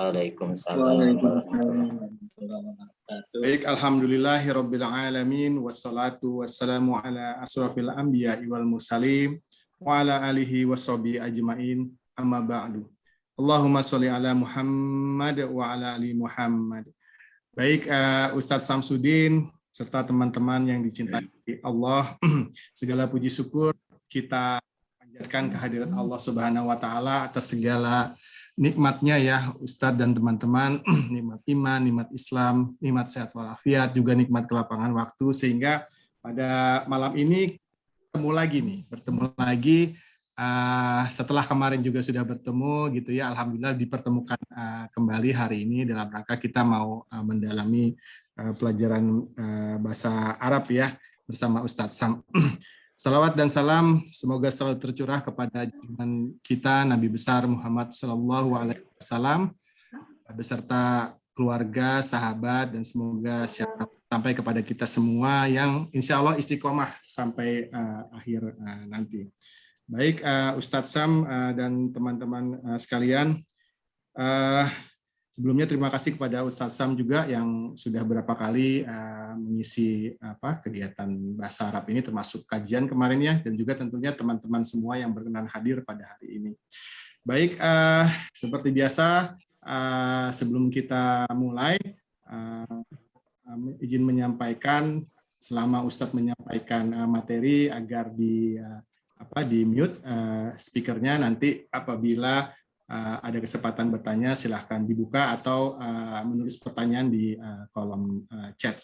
Waalaikumsalam warahmatullahi wabarakatuh. Baik, alhamdulillahirabbil alamin wassalatu wassalamu ala asrofil anbiya'i wal mursalin wa ala alihi washabihi ajmain, amma ba'du. Allahumma sholli ala Muhammad wa ala ali Muhammad. Baik, Ustadz Samsudin serta teman-teman yang dicintai Allah, segala puji syukur kita panjatkan kehadirat Allah Subhanahu wa taala atas segala nikmatnya ya Ustadz dan teman-teman, nikmat iman, nikmat Islam, nikmat sehat walafiat, juga nikmat kelapangan waktu, sehingga pada malam ini bertemu lagi setelah kemarin juga sudah bertemu gitu ya. Alhamdulillah dipertemukan kembali hari ini dalam rangka kita mau mendalami pelajaran bahasa Arab ya bersama Ustadz Sam. Salawat dan salam semoga selalu tercurah kepada junjungan kita Nabi besar Muhammad Sallallahu Alaihi Wasallam beserta keluarga, sahabat, dan semoga sampai kepada kita semua yang insya Allah istiqomah sampai akhir nanti. Baik, Ustadz Sam dan teman-teman sekalian, sebelumnya terima kasih kepada Ustadz Sam juga yang sudah berapa kali mengisi kegiatan bahasa Arab ini, termasuk kajian kemarin ya, dan juga tentunya teman-teman semua yang berkenan hadir pada hari ini. Baik, seperti biasa, sebelum kita mulai, izin menyampaikan selama Ustadz menyampaikan materi agar di mute speakernya, nanti apabila ada kesempatan bertanya silahkan dibuka atau menulis pertanyaan di kolom chat.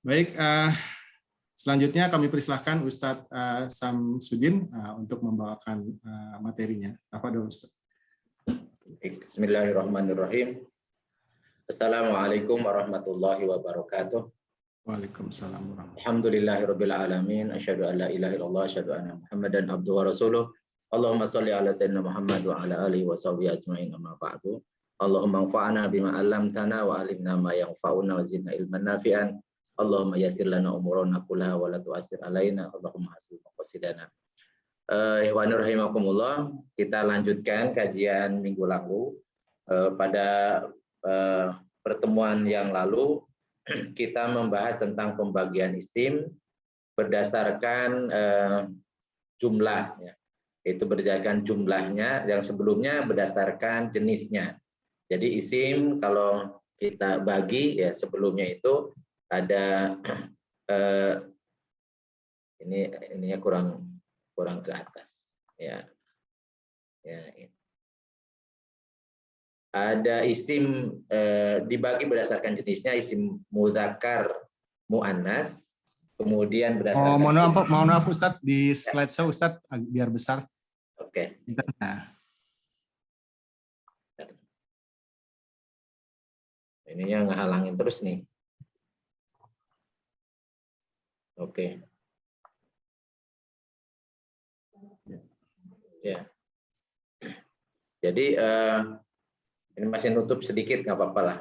Baik, selanjutnya kami persilahkan Ustadz Samsudin untuk membawakan materinya. Apa dulu Ustadz? Bismillahirrahmanirrahim. Assalamualaikum warahmatullahi wabarakatuh. Waalaikumsalam warahmatullahi wabarakatuh. Alhamdulillahirabbil alamin, asyhadu an la ilaha illallah, asyhadu anna Muhammadan abduhu wa rasuluh. Allahumma sholli ala sayyidina Muhammad wa ala alihi wa sahbihi ajmain, amma ba'du. Allahumma anfa'na bima 'allamtana wa 'allimna ma yanfa'una wa zidna ilman nafi'an. Allahumma yassir lana umurana kullaha wa la tu'assir alaina. Allahumma hasil maqasidana. Ihwanur rahimakumullah, kita lanjutkan kajian minggu lalu. Pada pertemuan yang lalu kita membahas tentang pembagian isim berdasarkan jumlah ya. Itu berdasarkan jumlahnya, yang sebelumnya berdasarkan jenisnya. Jadi isim kalau kita bagi ya, sebelumnya itu ada ininya kurang ke atas ya. Ada isim dibagi berdasarkan jenisnya, isim mudzakkar, muannas, kemudian berdasarkan mohon maaf Ustadz, di slide show Ustadz biar besar. Oke. Nah. Ini yang ngehalangin terus nih. Oke. Ya. Jadi ini masih nutup sedikit, nggak apa-apa lah.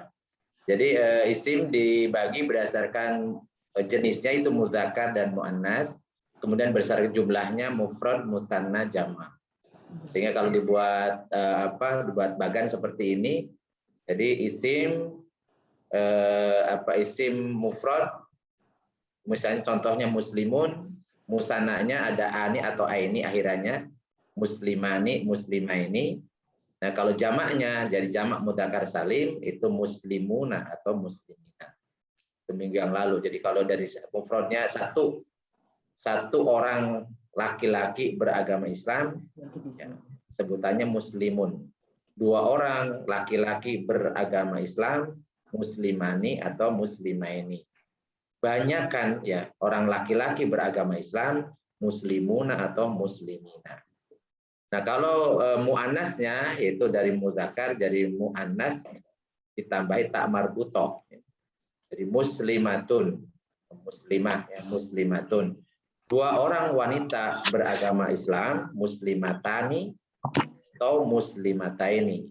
Jadi isim dibagi berdasarkan jenisnya, itu mudzakkar dan muannas, kemudian berdasarkan jumlahnya mufrad, musanna, jama'. Sehingga kalau dibuat dibuat bagan seperti ini, jadi isim isim mufrad, misalnya contohnya muslimun, musananya ada ani atau aini akhirannya, muslimani, muslimaini. Nah, kalau jamaknya jadi jamak mudzakkar salim itu muslimuna atau muslimina. Seminggu yang lalu. Jadi kalau dari mufradnya satu orang laki-laki beragama Islam, ya, sebutannya muslimun. 2 orang laki-laki beragama Islam, muslimani atau muslimaini. Banyak kan ya orang laki-laki beragama Islam, muslimuna atau muslimina. Nah, kalau muannasnya itu dari muzakkar jadi muannas ditambahi tak marbutoh. Jadi muslimatun, muslimah ya, muslimatun. 2 orang wanita beragama Islam, muslimatani atau muslimataini.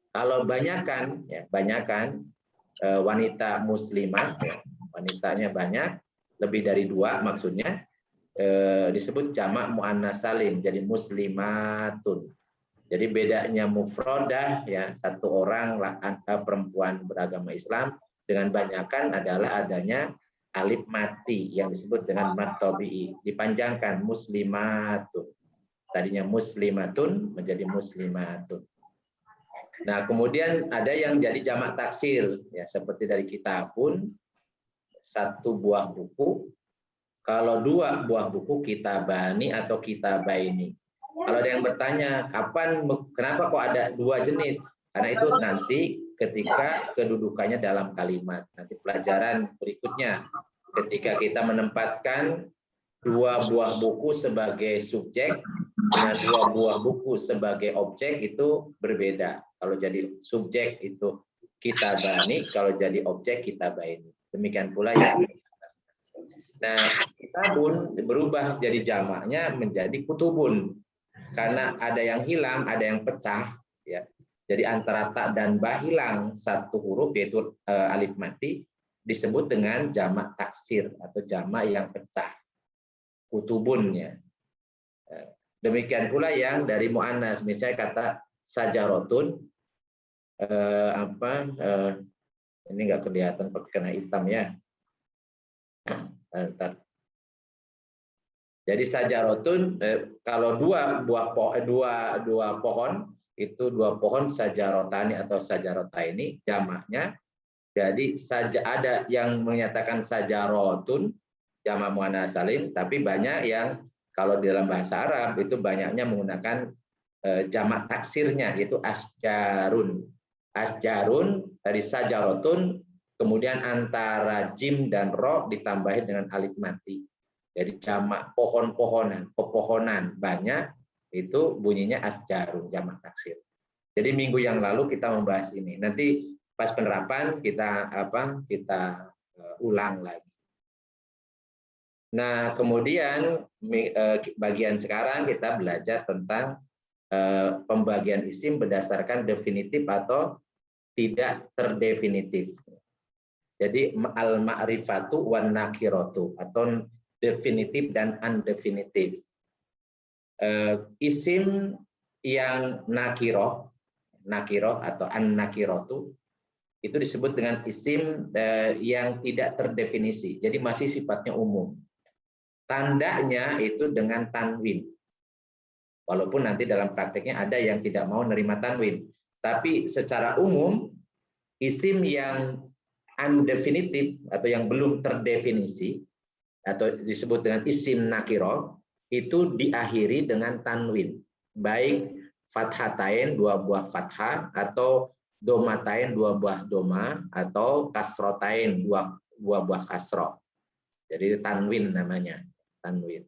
Kalau banyakan wanita muslimah, ya, wanitanya banyak, lebih dari 2 maksudnya, disebut jamak muannas salim, jadi muslimatun. Jadi bedanya mufrodah ya satu orang perempuan beragama Islam dengan banyakan adalah adanya alif mati yang disebut dengan mat tabi'i, dipanjangkan muslimatun. Tadinya muslimatun menjadi muslimatun. Nah, kemudian ada yang jadi jamak taksir ya seperti dari kitabun satu buah buku. Kalau dua buah buku kitabani atau kitabaini. Kalau ada yang bertanya, kenapa kok ada dua jenis? Karena itu nanti ketika kedudukannya dalam kalimat. Nanti pelajaran berikutnya, ketika kita menempatkan dua buah buku sebagai subjek, dengan dua buah buku sebagai objek itu berbeda. Kalau jadi subjek itu kitabani, kalau jadi objek kitabaini. Demikian pula yang nah, kitabun berubah jadi jamaknya menjadi kutubun. Karena ada yang hilang, ada yang pecah, ya. Jadi antara ta dan ba hilang satu huruf yaitu alif mati disebut dengan jamak taksir atau jamak yang pecah, kutubun ya. Demikian pula yang dari muannas, misalnya kata sajarotun, ini nggak kelihatan pakai kena hitam ya. Jadi sajarotun kalau dua pohon itu dua pohon sajarotani atau sajarotaini jamaknya. Jadi ada yang menyatakan sajarotun jamak muannas salim, tapi banyak yang kalau di dalam bahasa Arab itu banyaknya menggunakan jamak taksirnya yaitu asjarun. Asjarun dari sajarotun kemudian antara jim dan ro ditambahin dengan alif mati. Jadi jamak pohon-pohonan, pepohonan banyak itu bunyinya asjarun, jamak taksir. Jadi minggu yang lalu kita membahas ini. Nanti pas penerapan kita ulang lagi. Nah, kemudian bagian sekarang kita belajar tentang pembagian isim berdasarkan definitif atau tidak terdefinitif. Jadi al-ma'rifatu wan nakiratu atau definitif dan undefinitif. Isim yang nakiroh atau an-nakiratu itu disebut dengan isim yang tidak terdefinisi. Jadi masih sifatnya umum. Tandanya itu dengan tanwin. Walaupun nanti dalam prakteknya ada yang tidak mau nerima tanwin. Tapi secara umum isim yang undefinitif atau yang belum terdefinisi atau disebut dengan isim nakiro itu diakhiri dengan tanwin, baik fathatain dua buah fathah atau domatain dua buah doma atau kasrotain dua buah kasroh. Jadi tanwin namanya, tanwin.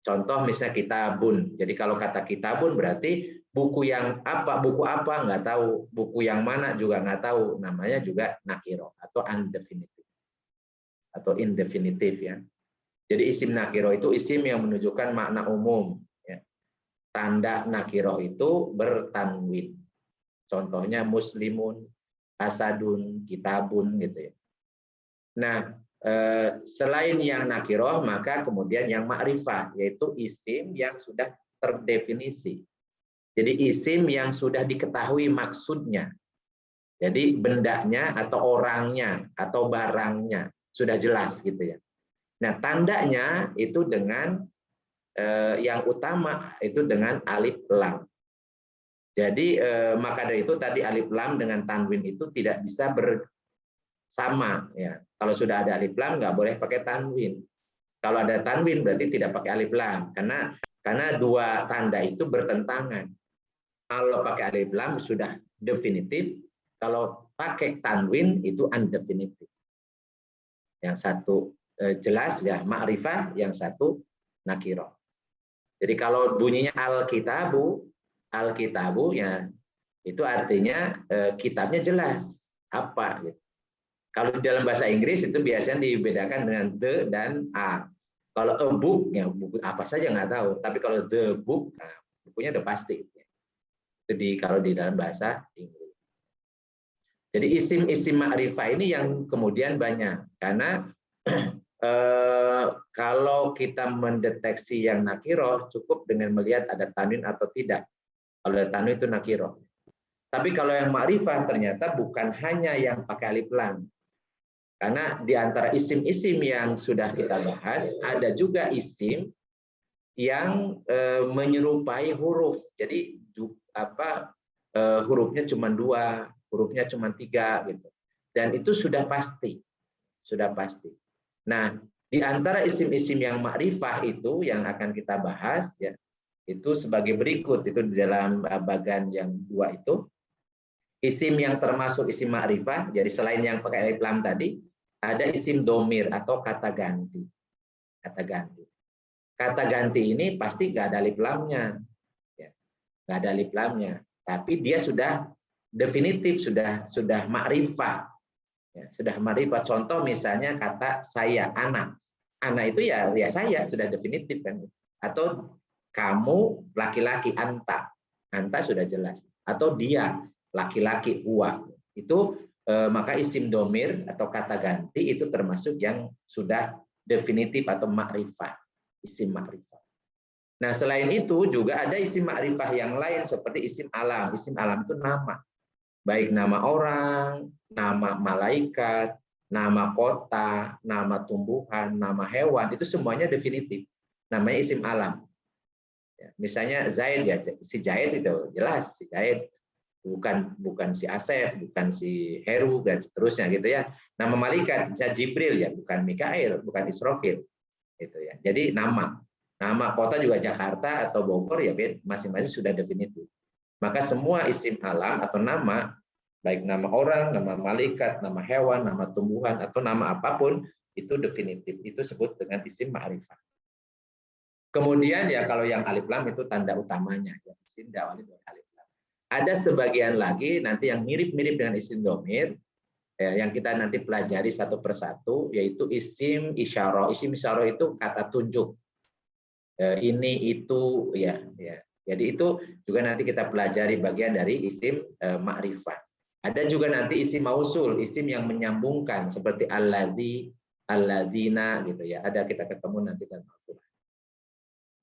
Contoh misalnya kitabun. Jadi kalau kata kitabun berarti buku yang apa, buku apa nggak tahu, buku yang mana juga nggak tahu, namanya juga nakiro atau undefinitif atau indefinitif ya. Jadi isim nakiro itu isim yang menunjukkan makna umum. Ya. Tanda nakiro itu bertanwin. Contohnya muslimun, asadun, kitabun gitu ya. Nah, selain yang nakiro, maka kemudian yang ma'rifah, yaitu isim yang sudah terdefinisi. Jadi isim yang sudah diketahui maksudnya. Jadi bendanya atau orangnya atau barangnya sudah jelas gitu ya. Nah, tandanya itu dengan yang utama itu dengan alif lam. Jadi maka dari itu tadi alif lam dengan tanwin itu tidak bisa bersama ya. Kalau sudah ada alif lam nggak boleh pakai tanwin. Kalau ada tanwin berarti tidak pakai alif lam karena dua tanda itu bertentangan. Kalau pakai alif lam sudah definitif, kalau pakai tanwin itu undefinitif. Yang satu jelas ya ma'rifah, yang satu nakiro. Jadi kalau bunyinya al-kitabu ya itu artinya kitabnya jelas apa gitu. Kalau di dalam bahasa Inggris itu biasanya dibedakan dengan the dan a. Kalau a book ya buku apa saja nggak tahu, tapi kalau the book nah, bukunya udah pasti. Jadi kalau di dalam bahasa Inggris. Jadi isim-isim ma'rifah ini yang kemudian banyak karena kalau kita mendeteksi yang nakiro cukup dengan melihat ada tanwin atau tidak. Kalau tanwin itu nakiroh. Tapi kalau yang ma'rifah ternyata bukan hanya yang pakai alif lam. Karena di antara isim-isim yang sudah kita bahas, ada juga isim yang menyerupai huruf. Jadi hurufnya cuma 2, hurufnya cuma 3 gitu. Dan itu sudah pasti. Sudah pasti. Nah, di antara isim-isim yang ma'rifah itu yang akan kita bahas ya, itu sebagai berikut, itu di dalam bagan yang 2 itu. Isim yang termasuk isim ma'rifah, jadi selain yang pakai alif lam tadi, ada isim domir atau kata ganti. Kata ganti. Kata ganti ini pasti nggak ada alif lamnya, ya. Nggak ada alif lamnya. Tapi dia sudah definitif, sudah ma'rifah, ya, sudah ma'rifah. Contoh misalnya kata saya, anak. Anak itu ya saya, sudah definitif kan. Atau kamu laki-laki, anta. Anta sudah jelas. Atau dia laki-laki, huwa. Itu maka isim domir atau kata ganti itu termasuk yang sudah definitif atau ma'rifah, isim ma'rifah. Nah, selain itu juga ada isim ma'rifah yang lain seperti isim alam. Isim alam itu nama. Baik nama orang, nama malaikat, nama kota, nama tumbuhan, nama hewan, itu semuanya definitif. Namanya isim alam. Ya, misalnya Zaid, ya si Zaid itu jelas si Zaid. Bukan si Asep, bukan si Heru, dan seterusnya gitu ya. Nama malaikat bisa Jibril ya, bukan Mikail, bukan Israfil, gitu ya. Jadi nama kota juga Jakarta atau Bogor ya, masing-masing sudah definitif. Maka semua isim alam atau nama, baik nama orang, nama malaikat, nama hewan, nama tumbuhan atau nama apapun itu definitif. Itu disebut dengan isim ma'rifah. Kemudian ya kalau yang alif lam itu tanda utamanya, ya isim diawali dengan alif. Ada sebagian lagi nanti yang mirip-mirip dengan isim domir, yang kita nanti pelajari satu persatu, yaitu isim isyarah. Isim isyarah itu kata tunjuk. Ini, itu, ya. Jadi itu juga nanti kita pelajari bagian dari isim ma'rifah. Ada juga nanti isim mausul, isim yang menyambungkan, seperti alladzi, alladzina, gitu ya. Ada kita ketemu nanti dalam Al-Quran.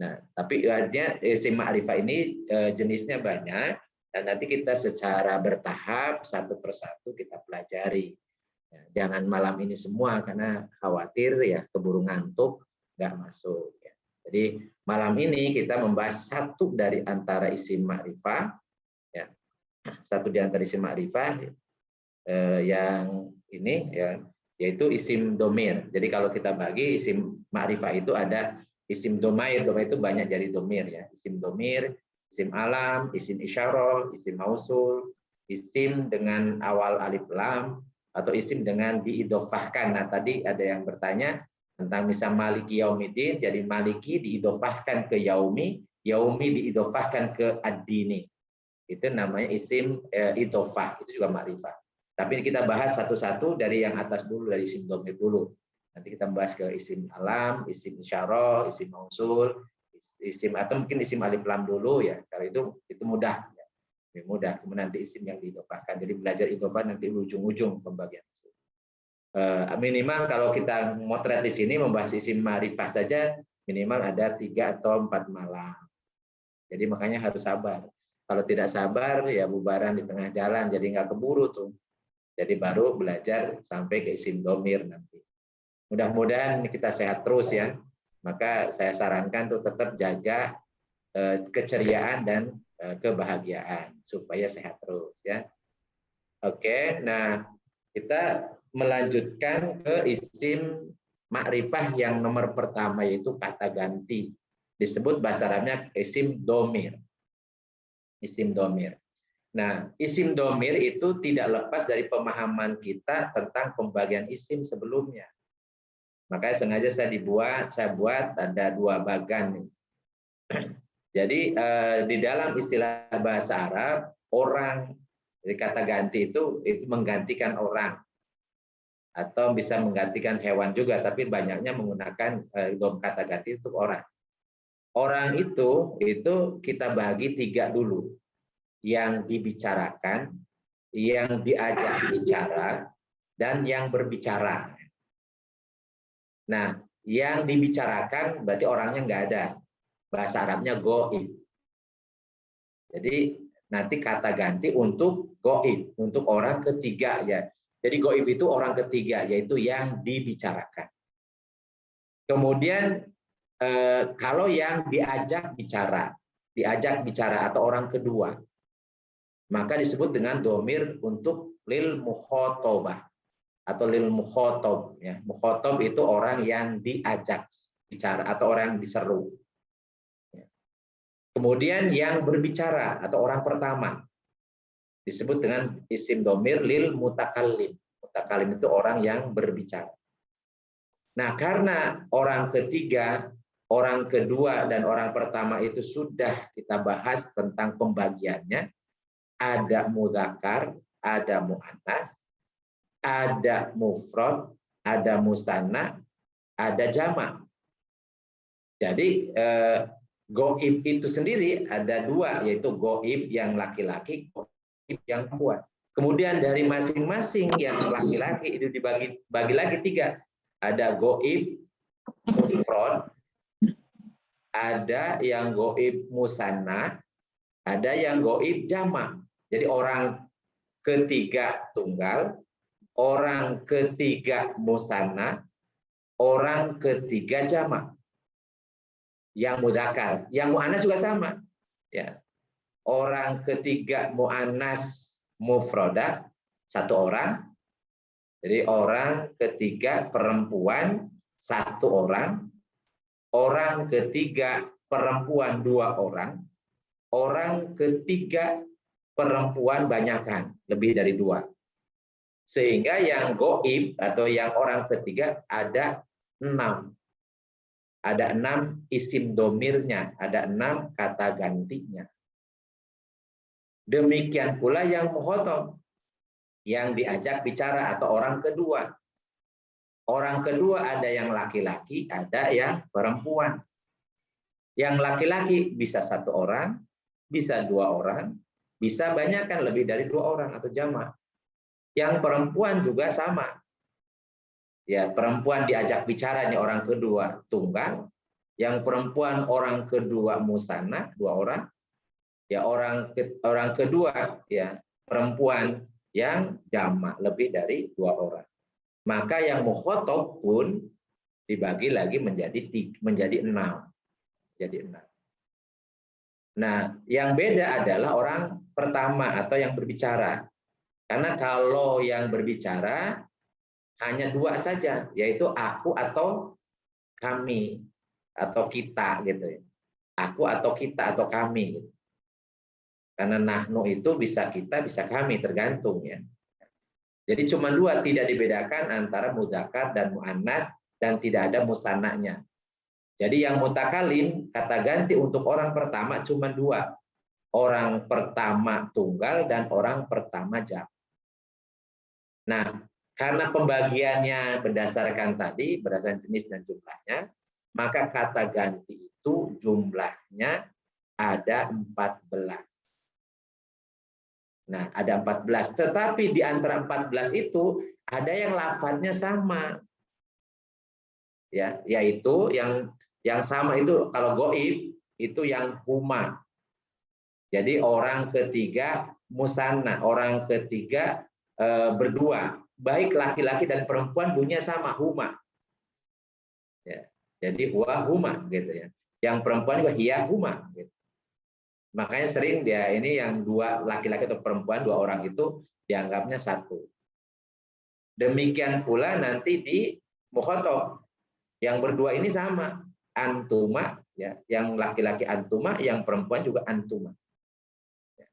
Nah, tapi artinya isim ma'rifah ini jenisnya banyak. Dan nanti kita secara bertahap satu persatu kita pelajari. Jangan malam ini semua karena khawatir ya keburu ngantuk nggak masuk. Ya. Jadi malam ini kita membahas satu dari antara isim ma'rifah, ya, satu di antara isim ma'rifah yang ini ya, yaitu isim domir. Jadi kalau kita bagi isim ma'rifah itu ada isim domair. Domair itu banyak jadi domir ya. Isim domir, isim alam, isim isyarah, isim mausul, isim dengan awal alif lam, atau isim dengan diidofahkan. Nah, tadi ada yang bertanya tentang misal maliki yaumidin, jadi maliki diidofahkan ke yaumi, yaumi diidofahkan ke ad-dini. Itu namanya isim idofah, itu juga ma'rifah. Tapi kita bahas satu-satu dari yang atas dulu, dari isim domir dulu. Nanti kita bahas ke isim alam, isim isyarah, isim mausul, isim atau mungkin isim alif lam dulu ya. Kalau itu mudah, ya. Lebih mudah. Kemudian nanti isim yang diidofahkan. Jadi belajar idofah nanti ujung-ujung pembagian. Minimal kalau kita motret di sini membahas isim ma'rifah saja minimal ada 3 atau 4 malam. Jadi makanya harus sabar. Kalau tidak sabar ya bubaran di tengah jalan, jadi nggak keburu tuh. Jadi baru belajar sampai ke isim domir nanti. Mudah-mudahan kita sehat terus ya. Maka saya sarankan tuh tetap jaga keceriaan dan kebahagiaan supaya sehat terus ya. Oke, nah kita melanjutkan ke isim ma'rifah yang nomor pertama yaitu kata ganti. Disebut bahasa Arabnya isim domir. Isim domir. Nah, isim domir itu tidak lepas dari pemahaman kita tentang pembagian isim sebelumnya. Makanya sengaja saya buat ada 2 bagan. Jadi di dalam istilah bahasa Arab, orang, jadi kata ganti itu menggantikan orang. Atau bisa menggantikan hewan juga, tapi banyaknya menggunakan kata ganti untuk orang. Orang itu kita bagi 3 dulu. Yang dibicarakan, yang diajak bicara, dan yang berbicara. Nah, yang dibicarakan berarti orangnya nggak ada. Bahasa Arabnya goib. Jadi nanti kata ganti untuk goib, untuk orang ketiga ya. Jadi goib itu orang ketiga, yaitu yang dibicarakan. Kemudian kalau yang diajak bicara atau orang kedua, maka disebut dengan domir untuk lil mukhotobah atau lil mukhotob. Ya. Mukhotob itu orang yang diajak bicara atau orang yang diseru. Kemudian yang berbicara atau orang pertama disebut dengan isim domir lil mutakallim. Mutakallim itu orang yang berbicara. Nah, karena orang ketiga, orang kedua, dan orang pertama itu sudah kita bahas tentang pembagiannya. Ada mudzakkar, ada muannas, ada mufrad, ada musanna, ada jamak. Jadi goib itu sendiri ada dua, yaitu goib yang laki-laki, goib yang perempuan. Kemudian dari masing-masing yang laki-laki itu dibagi lagi tiga. Ada goib mufrad, ada yang goib musanna, ada yang goib jamak. Jadi orang ketiga tunggal, orang ketiga musanna, orang ketiga jamak. Yang mudzakkar, yang muannas juga sama. Ya. Orang ketiga muannas mufradah satu orang. Jadi orang ketiga perempuan satu orang, orang ketiga perempuan dua orang, orang ketiga perempuan banyakan lebih dari dua. Sehingga yang goib atau yang orang ketiga ada 6. Ada 6 isim domirnya, ada 6 kata gantinya. Demikian pula yang mukhotob, yang diajak bicara atau orang kedua. Orang kedua ada yang laki-laki, ada yang perempuan. Yang laki-laki bisa satu orang, bisa dua orang, bisa banyak kan lebih dari dua orang atau jamak. Yang perempuan juga sama. Ya, perempuan diajak bicara nih orang kedua tunggal, yang perempuan orang kedua musanna dua orang, ya orang kedua ya perempuan yang jamak lebih dari dua orang. Maka yang mukhotob pun dibagi lagi menjadi 6. Jadi 6. Nah, yang beda adalah orang pertama atau yang berbicara. Karena kalau yang berbicara hanya dua saja, yaitu aku atau kami atau kita gitu ya. Aku atau kita atau kami gitu. Karena nahnu itu bisa kita, bisa kami, tergantung ya. Jadi cuma dua, tidak dibedakan antara mudzakkar dan muannas dan tidak ada musannanya. Jadi yang mutakalim kata ganti untuk orang pertama cuma dua. Orang pertama tunggal dan orang pertama jamak. Nah, karena pembagiannya berdasarkan jenis dan jumlahnya, maka kata ganti itu jumlahnya ada 14. Nah, ada 14. Tetapi di antara 14 itu ada yang lafadznya sama. Ya, yaitu yang sama itu kalau goib itu yang huma. Jadi orang ketiga musanna, orang ketiga berdua, baik laki-laki dan perempuan bunyinya sama huma. Ya, jadi huwa huma gitu ya. Yang perempuan juga hiya huma gitu. Makanya sering dia ini yang dua laki-laki atau perempuan dua orang itu dianggapnya satu. Demikian pula nanti di mukhotob yang berdua ini sama antuma ya, yang laki-laki antuma, yang perempuan juga antuma. Ya.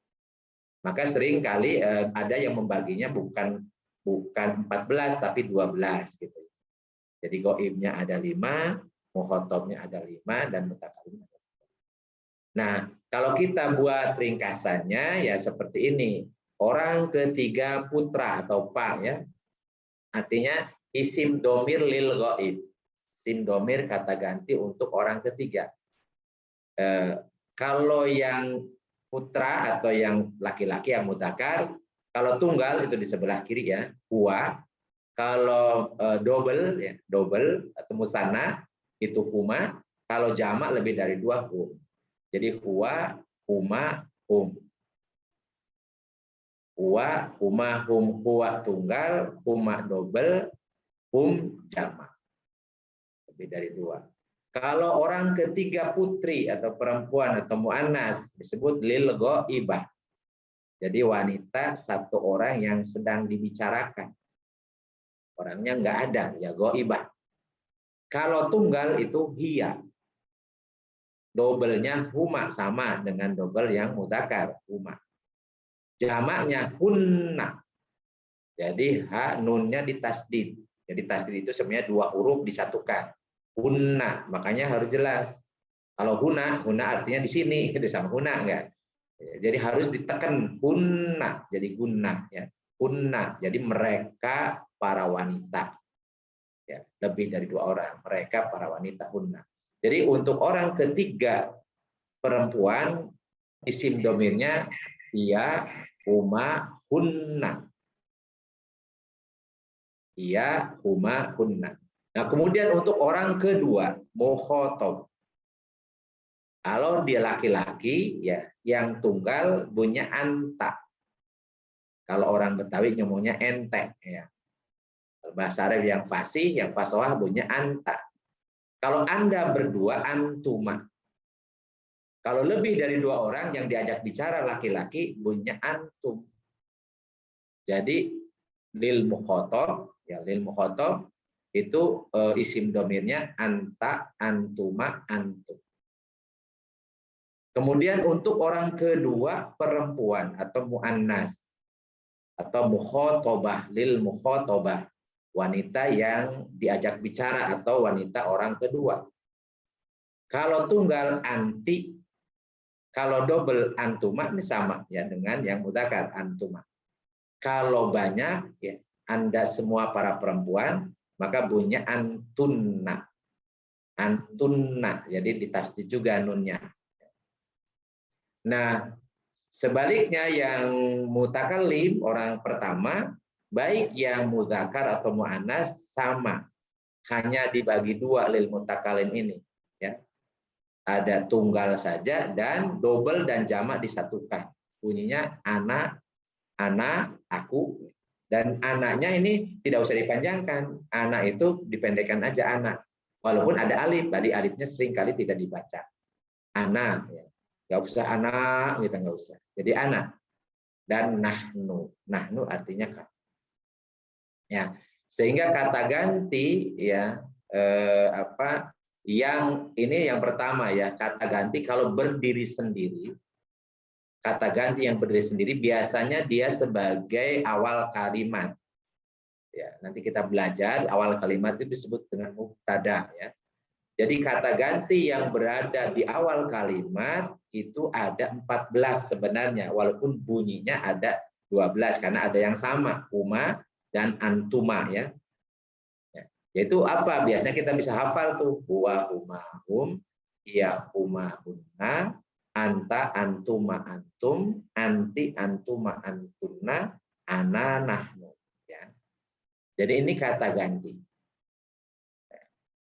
Maka sering kali ada yang membaginya bukan 14 tapi 12 gitu. Jadi goibnya ada 5, mukhotobnya ada 5 dan mutakalimnya ada 5. Nah, kalau kita buat ringkasannya ya seperti ini. Orang ketiga putra atau pa ya. Artinya isim domir lil goib. Isim domir kata ganti untuk orang ketiga. Kalau yang putra atau yang laki-laki yang mudzakkar, kalau tunggal itu di sebelah kiri ya, huwa. Kalau double atau musanna itu huma. Kalau jamak lebih dari 2 hum. Jadi huwa, huma, hum. Huwa, huma, hum, huwa tunggal, huma double, hum jamak. Lebih dari 2. Kalau orang ketiga putri atau perempuan atau muannas disebut lil ghaibah. Jadi wanita satu orang yang sedang dibicarakan. Orangnya nggak ada, ya ghaibah. Kalau tunggal itu hiya. Dobelnya huma, sama dengan dobel yang mudzakkar, huma. Jamaknya hunna. Jadi ha nunnya ditasdid. Jadi tasdid itu sebenarnya 2 huruf disatukan. Hunna, makanya harus jelas. Kalau huna artinya di sini, itu sama huna enggak? Jadi harus ditekan hunna, jadi gunna ya. Hunna, jadi mereka para wanita. Ya, lebih dari 2 orang, mereka para wanita hunna. Jadi untuk orang ketiga perempuan isim domirnya ia, huma, hunna. Ia, huma, hunna. Nah, kemudian untuk orang kedua, mukhatab. Kalau dia laki-laki, ya yang tunggal bunyinya anta. Kalau orang Betawi ngomongnya ente. Ya. Bahasa Arab yang fasih, yang fasihah bunyinya anta. Kalau Anda berdua, antuma. Kalau lebih dari 2 orang yang diajak bicara laki-laki, bunyinya antum. Jadi lil mukhatab, ya lil mukhatab itu isim domirnya anta, antuma, antum. Kemudian untuk orang kedua perempuan atau muannas atau mukhatabah, lil mukhatabah, wanita yang diajak bicara atau wanita orang kedua. Kalau tunggal anti, kalau double antuma ini sama ya dengan yang mudzakkar antuma. Kalau banyak ya Anda semua para perempuan, maka bunyinya antunna. Antunna, jadi ditasdid juga nunnya. Nah, sebaliknya yang mutakallim orang pertama, baik yang mudzakkar atau muannas sama, hanya dibagi 2 lil mutakallim ini, ya. Ada tunggal saja dan double dan jamak disatukan. Bunyinya anak, aku, dan anaknya ini tidak usah dipanjangkan. Anak itu dipendekkan aja anak. Walaupun ada alif, tadi alifnya sering kali tidak dibaca. Anak, ya. Nggak usah anak, kita nggak usah. Jadi anak. Dan nahnu artinya kamu. Ya, sehingga kata ganti ya yang ini yang pertama ya, kata ganti kalau berdiri sendiri. Kata ganti yang berdiri sendiri biasanya dia sebagai awal kalimat. Ya, nanti kita belajar awal kalimat itu disebut dengan mubtada ya. Jadi kata ganti yang berada di awal kalimat itu ada 14 sebenarnya, walaupun bunyinya ada 12 karena ada yang sama, huma dan antuma ya. Yaitu apa? Biasanya kita bisa hafal tuh, huwa, huma, hum, iya, huma, hunna, anta, antuma, antum, anti, antuma, antunna, ana, nahnu. Ya. Jadi ini kata ganti.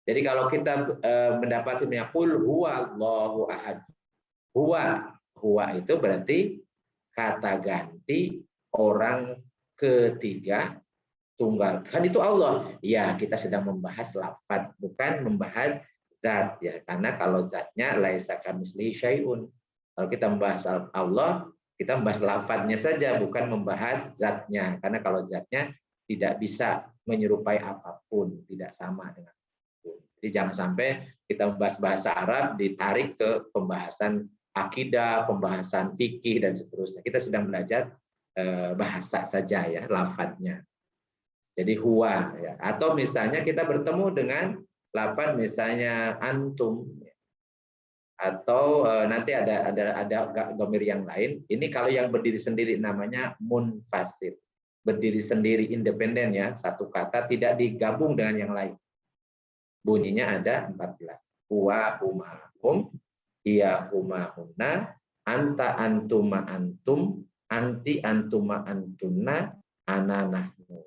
Jadi kalau kita mendapatnya qul huwallahu ahad. Huwa itu berarti kata ganti orang ketiga tunggal. Kan itu Allah. Ya, kita sedang membahas lafaz, bukan membahas zat ya. Karena kalau zatnya laisa kamitslihi syai'un. Kalau kita membahas Allah, kita membahas lafaznya saja, bukan membahas zatnya. Karena kalau zatnya tidak bisa menyerupai apapun, tidak sama dengan. Jadi jangan sampai kita membahas bahasa Arab ditarik ke pembahasan akidah, pembahasan fikih dan seterusnya. Kita sedang belajar bahasa saja ya, lafadznya. Jadi huwa ya. Atau misalnya kita bertemu dengan lafadz misalnya antum atau nanti ada dhamir yang lain. Ini kalau yang berdiri sendiri namanya munfasil. Berdiri sendiri independen ya, satu kata tidak digabung dengan yang lain. Bunyinya ada 14. Huwa, huma, hum, iya, huma, hunna, anta, antuma, antum, anti, antuma, antunna, ana, nahnu.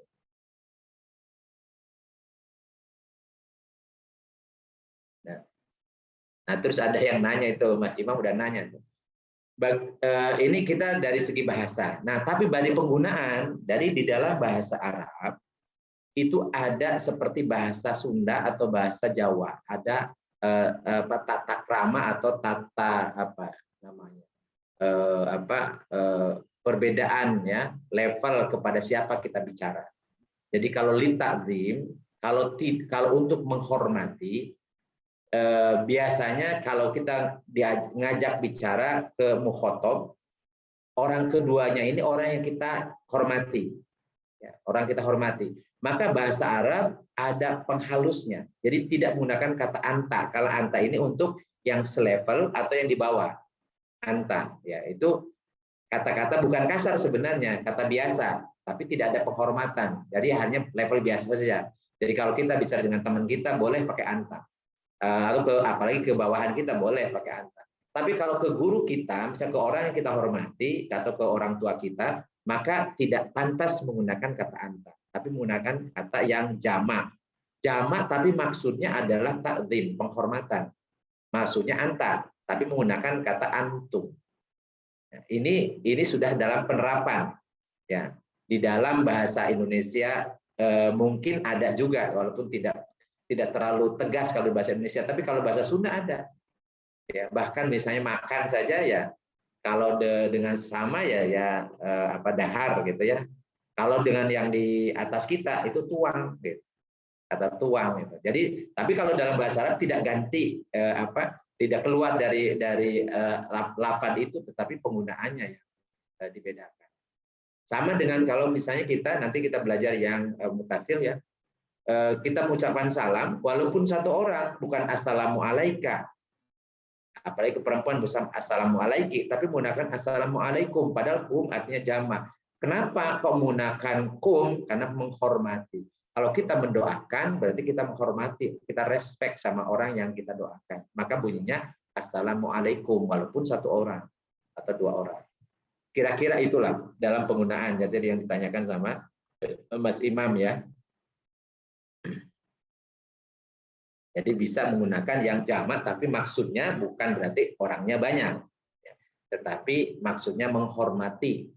Nah, terus ada yang nanya itu, Mas Imam udah nanya tuh. Ini kita dari segi bahasa. Nah, tapi dari penggunaan di dalam bahasa Arab itu ada seperti bahasa Sunda atau bahasa Jawa, ada tata krama atau tata apa namanya perbedaan ya level kepada siapa kita bicara. Jadi kalau litakzim, kalau untuk menghormati biasanya kalau kita ngajak bicara ke mukhotob, orang keduanya ini orang yang kita hormati, ya, orang kita hormati. Maka bahasa Arab ada penghalusnya, jadi tidak menggunakan kata anta. Kalau anta ini untuk yang selevel atau yang di bawah, anta, ya itu kata-kata bukan kasar sebenarnya, kata biasa, tapi tidak ada penghormatan. Jadi hanya level biasa saja. Jadi kalau kita bicara dengan teman kita boleh pakai anta. Atau apalagi ke bawahan kita boleh pakai anta. Tapi kalau ke guru kita, misalnya ke orang yang kita hormati atau ke orang tua kita, maka tidak pantas menggunakan kata anta, tapi menggunakan kata yang jamak. Jamak tapi maksudnya adalah takzim, penghormatan. Maksudnya anta, tapi menggunakan kata antum. Ini sudah dalam penerapan, ya. Di dalam bahasa Indonesia mungkin ada juga, walaupun tidak terlalu tegas kalau bahasa Indonesia, tapi kalau bahasa Sunda ada. Ya, bahkan misalnya makan saja ya, kalau dengan sesama ya dahar gitu ya. Kalau dengan yang di atas kita itu tuang, gitu. Kata tuang gitu. Jadi, tapi kalau dalam bahasa Arab tidak ganti tidak keluar dari lafaz itu, tetapi penggunaannya ya dibedakan. Sama dengan kalau misalnya nanti kita belajar yang mutasil ya. Kita mengucapkan salam walaupun satu orang, bukan assalamualaika, apalagi ke perempuan bersama assalamualaiki, tapi menggunakan assalamualaikum, padahal kum artinya jamak. Kenapa kok menggunakan kum? Karena menghormati. Kalau kita mendoakan berarti kita menghormati, kita respect sama orang yang kita doakan, maka bunyinya assalamualaikum walaupun satu orang atau dua orang. Kira-kira itulah dalam penggunaan. Jadi yang ditanyakan sama Mas Imam ya. Jadi bisa menggunakan yang jamak, tapi maksudnya bukan berarti orangnya banyak, tetapi maksudnya menghormati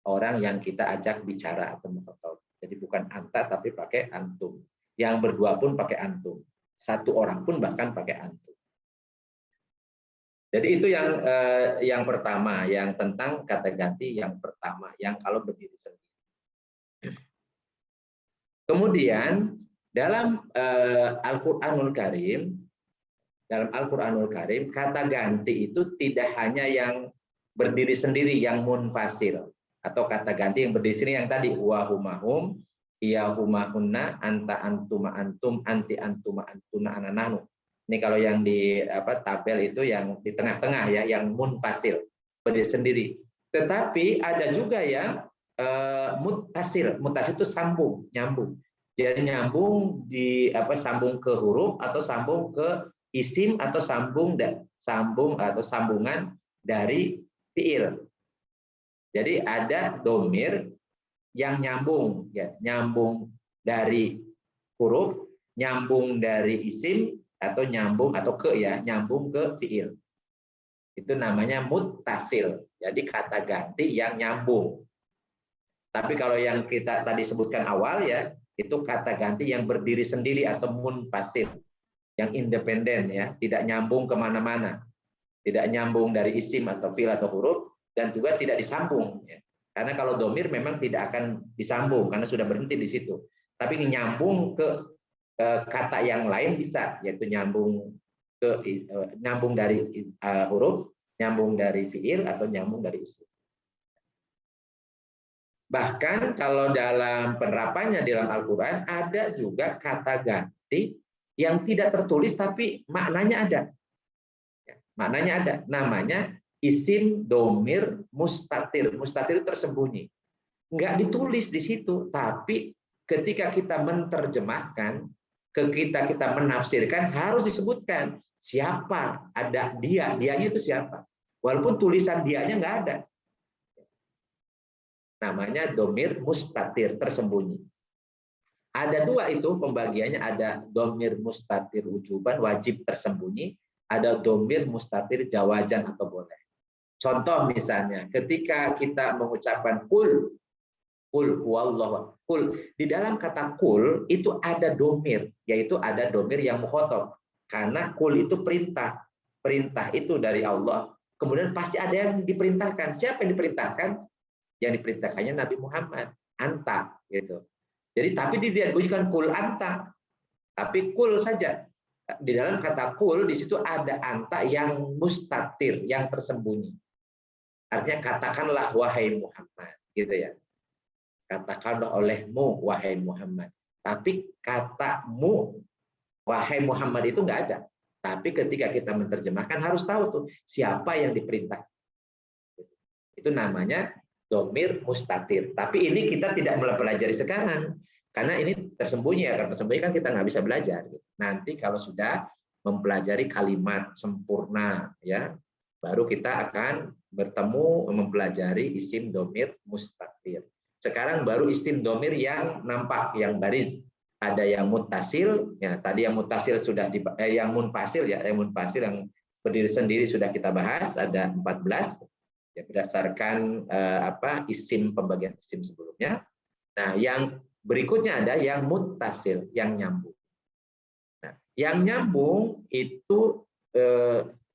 orang yang kita ajak bicara atau mukhotob. Jadi bukan anta, tapi pakai antum. Yang berdua pun pakai antum. Satu orang pun bahkan pakai antum. Jadi itu yang pertama, yang tentang kata ganti yang pertama, yang kalau berdiri sendiri. Kemudian dalam Al-Qur'anul Karim, kata ganti itu tidak hanya yang berdiri sendiri, yang munfasil, atau kata ganti yang berdiri sendiri yang tadi wa humahum, iya humahunna, anta antuma antum, anti antuma antuna anananu. Ini kalau yang di tabel itu yang di tengah-tengah ya, yang munfasil, berdiri sendiri. Tetapi ada juga yang mutasil. Mutasil itu sambung, nyambung. Dia nyambung sambung ke huruf atau sambung ke isim atau sambungan dari fiil. Jadi ada domir yang nyambung, ya, nyambung dari huruf, nyambung dari isim atau nyambung ke fiil. Itu namanya muttasil. Jadi kata ganti yang nyambung. Tapi kalau yang kita tadi sebutkan awal ya, itu kata ganti yang berdiri sendiri atau munfasil, yang independen ya, tidak nyambung kemana-mana, tidak nyambung dari isim atau fiil atau huruf, dan juga tidak disambung. Ya. Karena kalau domir memang tidak akan disambung karena sudah berhenti di situ. Tapi nyambung ke kata yang lain bisa, yaitu nyambung dari huruf, nyambung dari fiil atau nyambung dari isim. Bahkan kalau dalam penerapannya dalam Al-Quran ada juga kata ganti yang tidak tertulis tapi maknanya ada. Maknanya ada. Namanya isim domir mustatir. Mustatir tersembunyi. Nggak ditulis di situ, tapi ketika kita menerjemahkan, kita menafsirkan harus disebutkan siapa, ada dianya itu siapa. Walaupun tulisan dianya nggak ada. Namanya domir mustatir, tersembunyi. Ada dua itu pembagiannya, ada domir mustatir wujuban, wajib tersembunyi, ada domir mustatir jawajan atau boleh. Contoh misalnya, ketika kita mengucapkan kul huwallahu, kul, di dalam kata kul itu ada domir, yaitu ada domir yang mukhotob. Karena kul itu perintah. Perintah itu dari Allah. Kemudian pasti ada yang diperintahkan. Siapa yang diperintahkan? Yang diperintahkannya Nabi Muhammad. Anta, gitu. Jadi tapi tidak bukan kul anta, tapi kul saja. Di dalam kata kul di situ ada anta yang mustatir, yang tersembunyi. Artinya katakanlah wahai Muhammad, gitu ya. Katakanlah olehmu wahai Muhammad. Tapi katamu wahai Muhammad itu nggak ada. Tapi ketika kita menerjemahkan harus tahu tuh siapa yang diperintah. Itu namanya domir mustatir. Tapi ini kita tidak mempelajari sekarang. Karena ini tersembunyi ya. Karena tersembunyi kan kita nggak bisa belajar. Nanti kalau sudah mempelajari kalimat sempurna, ya, baru kita akan bertemu mempelajari isim domir mustatir. Sekarang baru isim domir yang nampak, yang baris. Ada yang muttasil, ya tadi yang muttasil sudah yang munfasil ya, yang munfasil yang berdiri sendiri sudah kita bahas, ada 14 ya, berdasarkan isim, pembagian isim sebelumnya. Nah, yang berikutnya ada yang muttasil, yang nyambung. Nah, yang nyambung itu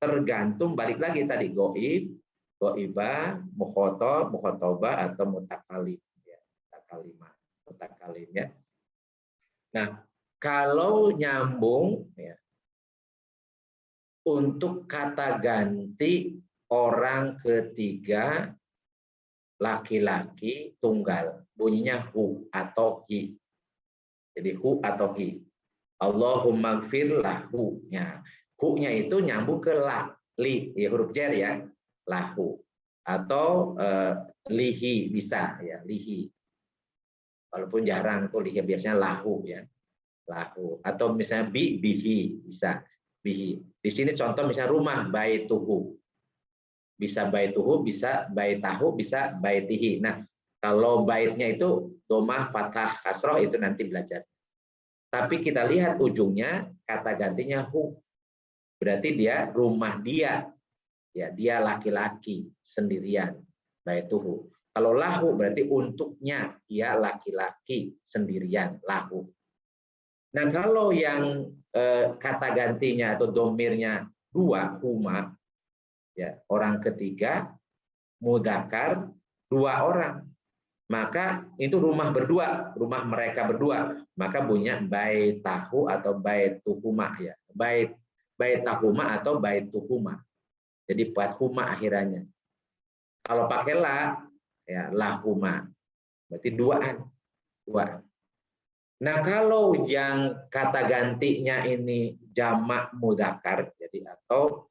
tergantung, balik lagi tadi goib, goibah, mukhotob, mukhotobah atau mutakalim. Mutakalim ya. Nah, kalau nyambung ya, untuk kata ganti orang ketiga laki-laki tunggal, bunyinya hu atau hi. Jadi hu atau hi. Allahumma gfir lahu. Ya. Hu-nya itu nyambung ke la, li, ya, huruf jar ya, lahu. Atau lihi bisa ya, lihi. Walaupun jarang tuh lihi, biasanya lahu ya. Lahu. Atau misalnya bihi bisa. Bihi. Di sini contoh misalnya rumah, baituhu. Bisa baituhu, bisa baitahu, bisa baitihi. Nah, kalau baitnya itu domah, fathah, kasroh itu nanti belajar. Tapi kita lihat ujungnya kata gantinya hu. Berarti dia rumah dia. Ya, dia laki-laki sendirian. Baituhu. Kalau lahu berarti untuknya, dia laki-laki sendirian, lahu. Nah, kalau yang kata gantinya atau domirnya dua, huma, ya, orang ketiga, mudzakkar, dua orang, maka itu rumah berdua, rumah mereka berdua, maka bunyinya baitahu atau baituhuma ya, baitahuma atau baituhuma. Jadi bathuma akhirannya. Kalau pakai la, ya lahuma, berarti duaan, dua. Nah, kalau yang kata gantinya ini jamak mudzakkar, jadi atau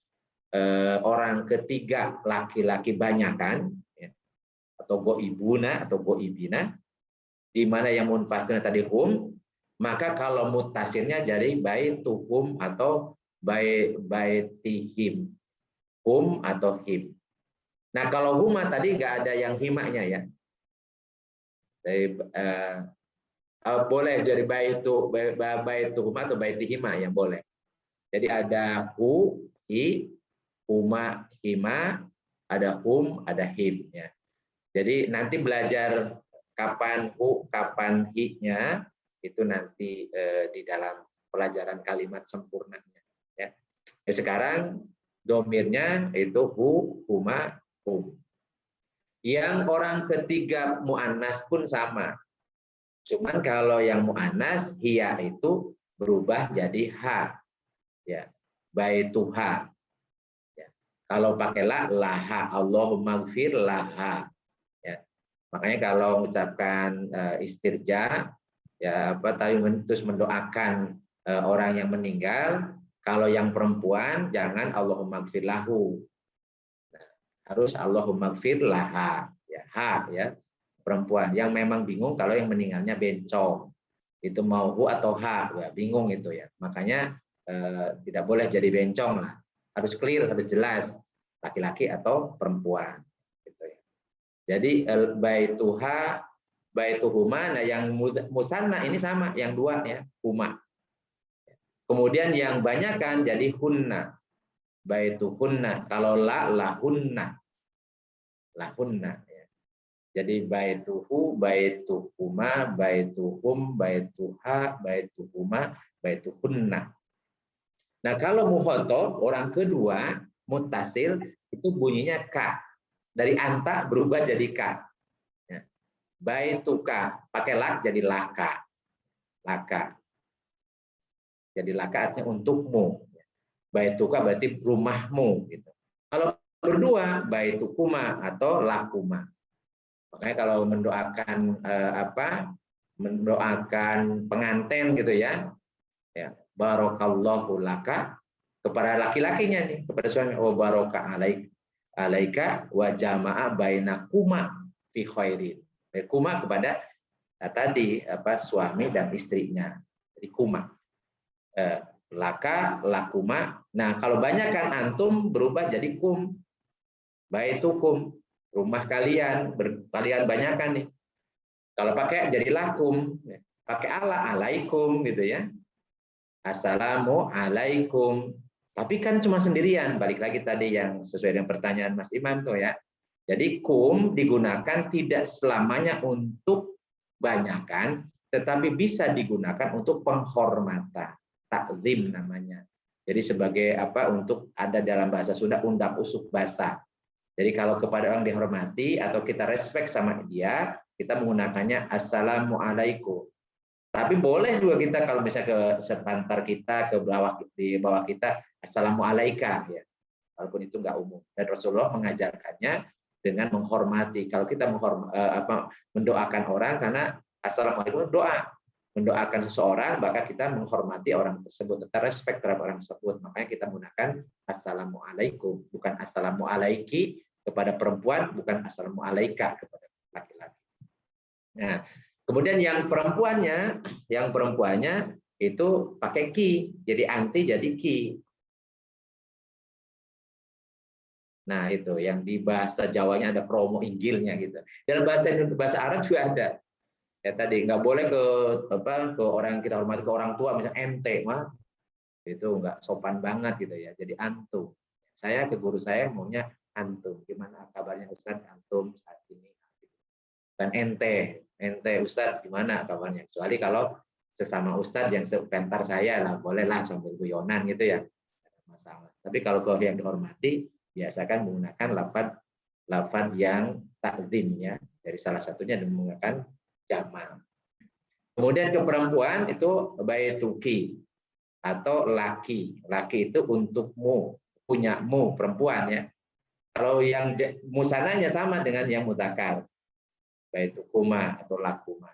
orang ketiga laki-laki banyakan, ya, atau goibuna atau goibina, di mana yang munfasilnya tadi hum, maka kalau mutasilnya jadi baituhum atau baitihim, hum atau him. Nah, kalau huma tadi nggak ada yang himanya ya. Jadi, boleh jadi baituhuma atau baitihima yang boleh. Jadi ada hu, hi, huma, hima, ada hum, ada him ya. Jadi nanti belajar kapan hu, kapan hi-nya itu nanti di dalam pelajaran kalimat sempurnanya ya. Sekarang domirnya itu hu, huma, hum. Yang orang ketiga muannas pun sama. Cuman kalau yang muannas hiya itu berubah jadi ha. Ya. Baituha. Ya. Kalau pakai la, laha, Allahumma gfir laha. Ya. Makanya kalau mengucapkan istirja, ya terus mendoakan orang yang meninggal, kalau yang perempuan jangan Allahumma gfir lahu. Nah, harus Allahumma gfir laha. Ya, ha ya. Perempuan yang memang bingung kalau yang meninggalnya bencong itu mau hu atau ha, ya bingung itu ya, makanya tidak boleh jadi bencong lah, harus clear, harus jelas laki-laki atau perempuan gitu ya. Jadi baituha, baituhuma, nah yang musanna ini sama, yang dua ya, huma. Kemudian yang banyak kan jadi hunna, baituhunna, kalau la lahunna, lahunna. Ya. Jadi baituhu, baituhuma, baituhum, baituha, baituhuma, baituhunna. Nah, kalau muhotob orang kedua mutasil itu bunyinya ka. Dari anta berubah jadi ka. Ya. Baituka pakai lak jadi laka. Laka. Jadi laka artinya untukmu. Baituka berarti rumahmu gitu. Kalau berdua baitukuma atau lakuma. Makanya kalau mendoakan mendoakan pengantin gitu ya. Ya, barakallahu laka kepada laki-lakinya nih, kepada suami, wa baraka alaika wa jama'a bainakuma fi khairin. Kuma kepada tadi suami dan istrinya. Jadi kuma. Laka, lakuma. Nah, kalau banyak kan antum berubah jadi kum. Baitukum, rumah kalian, kalian banyak kan nih. Kalau pakai jadi lakum, pakai alaikum gitu ya. Assalamualaikum. Tapi kan cuma sendirian. Balik lagi tadi yang sesuai dengan pertanyaan Mas Iman tuh ya. Jadi kum digunakan tidak selamanya untuk banyakan, tetapi bisa digunakan untuk penghormatan, takzim namanya. Jadi sebagai untuk ada dalam bahasa Sunda undak usuk basa. Jadi kalau kepada orang dihormati atau kita respect sama dia, kita menggunakannya assalamualaikum. Tapi boleh juga kita kalau misalnya ke sepantar kita, ke bawah di bawah kita, assalamualaikum ya. Walaupun itu enggak umum. Dan Rasulullah mengajarkannya dengan menghormati. Kalau kita mendoakan orang karena assalamualaikum doa, mendoakan seseorang, maka kita menghormati orang tersebut, kita respect terhadap orang tersebut. Makanya kita menggunakan assalamualaikum, bukan assalamualaiki kepada perempuan, bukan assalamualaika kepada laki-laki. Nah, kemudian yang perempuannya itu pakai ki, jadi anti jadi ki. Nah, itu yang di bahasa Jawanya ada kromo inggilnya gitu. Dalam bahasa Arab juga ada. Ya tadi nggak boleh ke orang yang kita hormati, ke orang tua misalnya ente mah itu nggak sopan banget gitu ya. Jadi antum. Saya ke guru saya maunya antum. Gimana kabarnya Ustadz antum saat ini? Dan ente Ustadz gimana kabarnya? Kecuali kalau sesama Ustadz yang sepentar saya lah bolehlah sambil guyonan gitu ya. Tidak masalah. Tapi kalau yang dihormati biasakan menggunakan lafaz yang takzim ya. Dari salah satunya menggunakan jamak. Kemudian ke perempuan itu baituki atau laki. Laki itu untukmu, punyamu perempuan ya. Kalau yang musananya sama dengan yang mutakar. Baitukuma atau lakuma.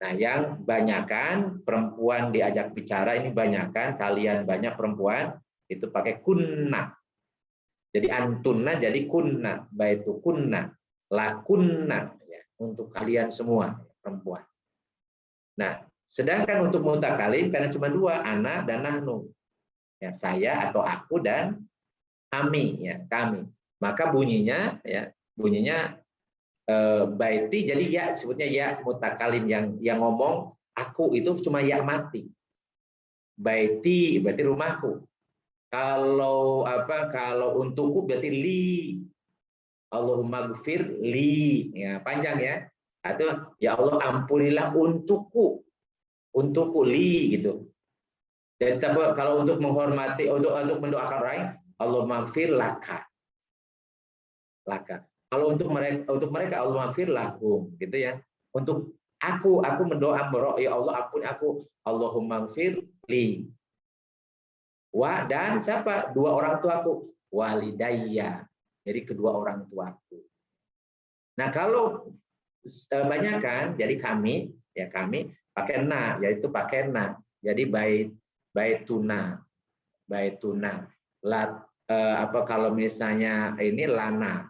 Nah, yang banyakan perempuan diajak bicara ini banyakan kalian banyak perempuan itu pakai kunna. Jadi antunna jadi kunna, baitukunna, lakunna ya, untuk kalian semua perempuan. Nah, sedangkan untuk mutakalim karena cuma dua, ana dan nahnu. Ya, saya atau aku dan kami ya, kami. Maka bunyinya baiti jadi ya sebutnya ya mutakalim yang ngomong aku itu cuma ya mati. Baiti berarti rumahku. Kalau untukku berarti li. Allahumma gfir li. Ya, panjang ya. Atau ya Allah ampunilah untukku. Untukku li gitu. Dan kalau untuk menghormati untuk mendoakan orang Allahumma gfir laka. Laka. Kalau untuk mereka Allah maghfir lahum gitu ya. Untuk aku mendoa ya Allah ampuni aku Allahumma maghfir li. Dan siapa? Dua orang tuaku, walidayya. Jadi kedua orang tuaku. Nah, kalau banyak jadi kami pakai na, yaitu pakai na. Jadi baituna. Kalau misalnya ini lana.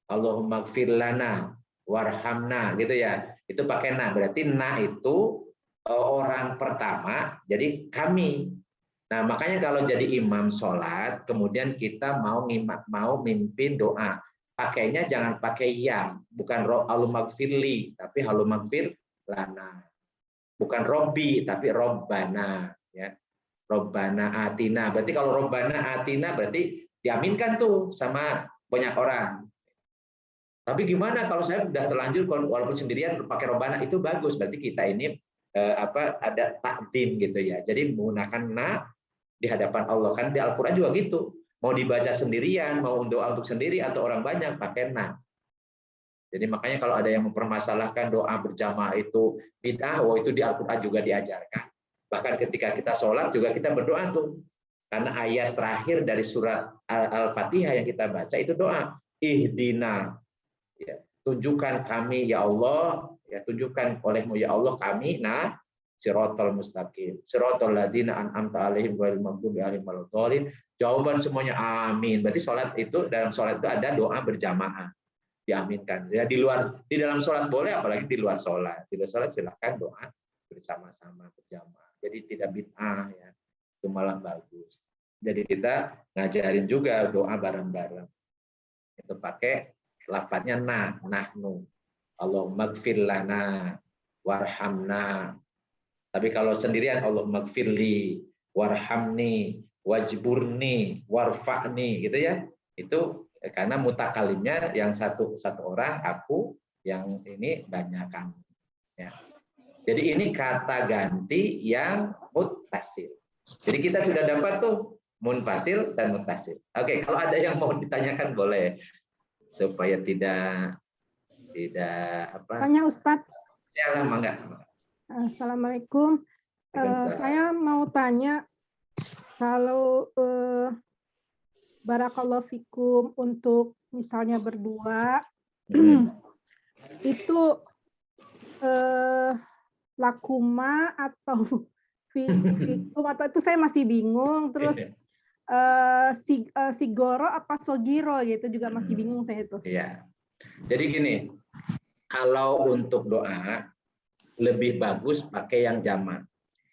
Allahumma gfir lana warhamna gitu ya. Itu pakai na. Berarti na itu orang pertama, jadi kami. Nah, makanya kalau jadi imam sholat, kemudian kita mau mimpin doa, pakainya jangan pakai ya, bukan Allahumma gfirli, tapi Allahumma gfir lana. Bukan Robbi, tapi Robbana. Ya. Robbana atina. Berarti kalau Robbana atina berarti diaminkan tuh sama banyak orang. Tapi gimana kalau saya sudah terlanjur walaupun sendirian pakai robana, itu bagus. Berarti kita ini ada takdim gitu ya. Jadi menggunakan na di hadapan Allah. Kan di Al-Qur'an juga gitu. Mau dibaca sendirian, mau doa untuk sendiri atau orang banyak pakai na. Jadi makanya kalau ada yang mempermasalahkan doa berjamaah itu bid'ah, itu di Al-Qur'an juga diajarkan. Bahkan ketika kita sholat juga kita berdoa tuh. Karena ayat terakhir dari surat Al-Fatihah yang kita baca itu doa. Ihdina. Ya, tunjukkan kami ya Allah, ya tunjukkan olehmu ya Allah kami siratal mustaqim. Siratal ladzina an'amta 'alaihim ghairil maghdubi 'alaihim waladdallin. Jawaban semuanya amin. Berarti sholat itu, dalam sholat itu ada doa berjamaah. Diaminkan. Ya, di dalam sholat boleh, apalagi di luar sholat. Di luar sholat silakan doa bersama-sama berjamaah. Jadi tidak bid'ah ya. Itu malah bagus. Jadi kita ngajarin juga doa bareng-bareng. Itu pakai lafadznya nahnu. Allahumma gfir lana warhamna. Tapi kalau sendirian Allahumma gfirli warhamni wajburni warfa'ni gitu ya. Itu karena mutakalimnya yang satu orang aku, yang ini banyak kamu. Ya. Jadi ini kata ganti yang muttasil. Jadi kita sudah dapat tuh munfasil dan muttasil. Oke, kalau ada yang mau ditanyakan boleh, supaya tidak apa. Tanya Ustadz. Ya, mangga. Assalamualaikum. Saya mau tanya, kalau barakallahu fikum untuk misalnya berdua, itu lakuma atau fikum, atau itu saya masih bingung. Terus sigoro apa sogiro gitu juga masih bingung saya itu. Iya. Jadi gini, kalau untuk doa lebih bagus pakai yang jamak.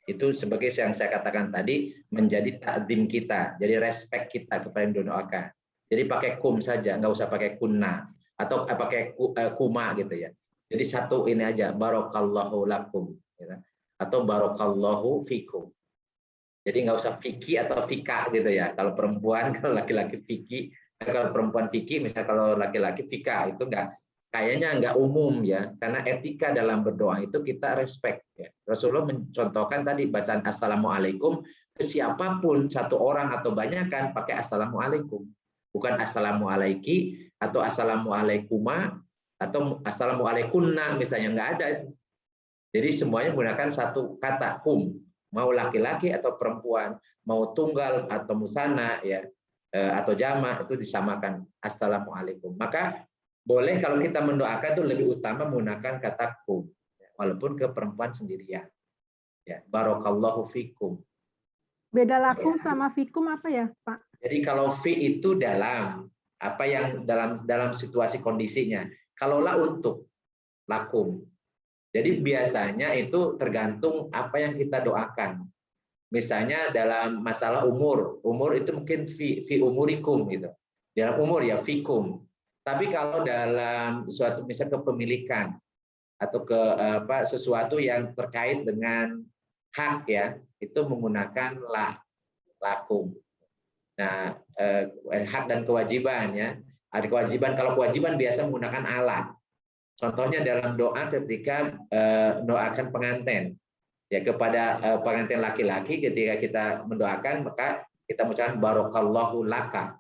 Itu sebagai yang saya katakan tadi, menjadi takdim kita, jadi respect kita kepada yang doakan. Jadi pakai kum saja, nggak usah pakai kunna atau pakai kuma gitu ya. Jadi satu ini aja, barokallahu lakum, gitu. Atau barokallahu fikum. Jadi nggak usah fiki atau fika gitu ya. Kalau perempuan, kalau laki-laki fiki, kalau perempuan fiki, misalnya kalau laki-laki fika, itu kayaknya nggak umum ya, karena etika dalam berdoa itu kita respect ya. Rasulullah mencontohkan tadi bacaan assalamualaikum ke siapapun, satu orang atau banyak kan pakai assalamualaikum, bukan assalamualaiki atau assalamualaikuma atau assalamualaikunna misalnya, nggak ada itu. Jadi semuanya menggunakan satu kata kum, mau laki-laki atau perempuan, mau tunggal atau musana ya, atau jamak, itu disamakan assalamualaikum. Maka boleh kalau kita mendoakan itu lebih utama menggunakan kata kum, walaupun ke perempuan sendirian. Ya, barokallahu fikum. Beda lakum sama fikum apa ya, Pak? Jadi kalau fi itu dalam apa yang dalam situasi kondisinya. Kalau la untuk lakum. Jadi biasanya itu tergantung apa yang kita doakan. Misalnya dalam masalah umur itu mungkin fi umurikum gitu. Dalam umur ya fikum. Tapi kalau dalam suatu misalnya kepemilikan atau sesuatu yang terkait dengan hak ya, itu menggunakan lakum. Nah, hak dan kewajiban ya. Ada kewajiban, kalau kewajiban biasa menggunakan ala. Contohnya dalam doa ketika doakan pengantin. Ya, kepada pengantin laki-laki ketika kita mendoakan, maka kita mengucapkan barokallahu laka.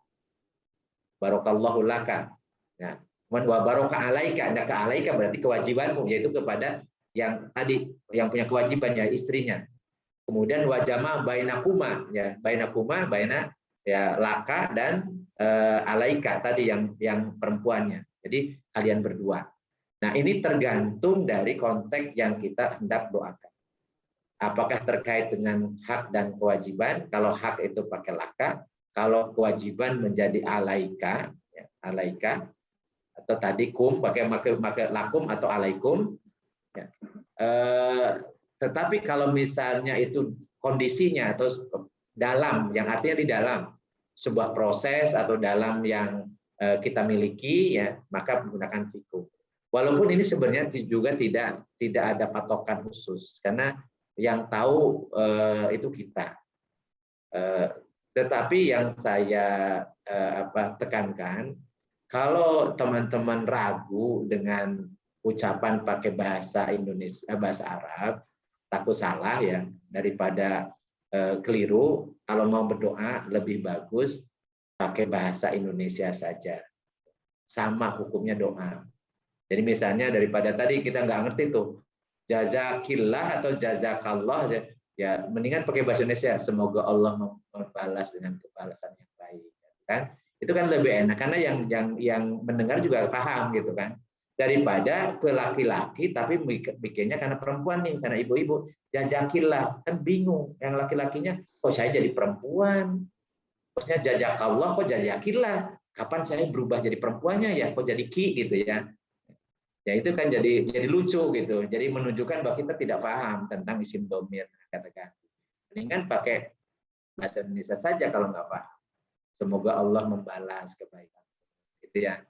Barokallahu laka. Nah, wa barokah alaika, anda ke alaika berarti kewajibanmu, yaitu kepada yang tadi yang punya kewajiban ya istrinya. Kemudian wajama bainakuma ya, bainakuma baina ya laka dan alaika tadi yang perempuannya. Jadi kalian berdua. Nah, ini tergantung dari konteks yang kita hendak doakan. Apakah terkait dengan hak dan kewajiban? Kalau hak itu pakai laka, kalau kewajiban menjadi alaika, ya, alaika. Atau tadi kum pakai lakum atau alaikum ya. Tetapi kalau misalnya itu kondisinya atau dalam, yang artinya di dalam sebuah proses atau dalam yang kita miliki ya, maka menggunakan fikum. Walaupun ini sebenarnya juga tidak ada patokan khusus, karena yang tahu itu kita. Tetapi yang saya tekankan, Kalau teman-teman ragu dengan ucapan pakai bahasa Indonesia, bahasa Arab, takut salah ya, daripada keliru, kalau mau berdoa lebih bagus pakai bahasa Indonesia saja. Sama hukumnya doa. Jadi misalnya daripada tadi kita nggak ngerti tuh, jazakillah atau jazakallah, ya mendingan pakai bahasa Indonesia. Semoga Allah membalas dengan kebalasan yang baik, kan? Itu kan lebih enak karena yang mendengar juga paham gitu kan. Daripada ke laki-laki tapi bikinnya karena perempuan nih, karena ibu-ibu, jazakillah, kan bingung. Yang laki-lakinya, kok saya jadi perempuan? Maksudnya jazakallah kok jazakillah? Kapan saya berubah jadi perempuannya ya? Kok jadi ki gitu ya? Ya itu kan jadi lucu gitu. Jadi menunjukkan bahwa kita tidak paham tentang isim domir katakan. Mendingan pakai bahasa Indonesia saja kalau nggak paham. Semoga Allah membalas kebaikan, gitu ya.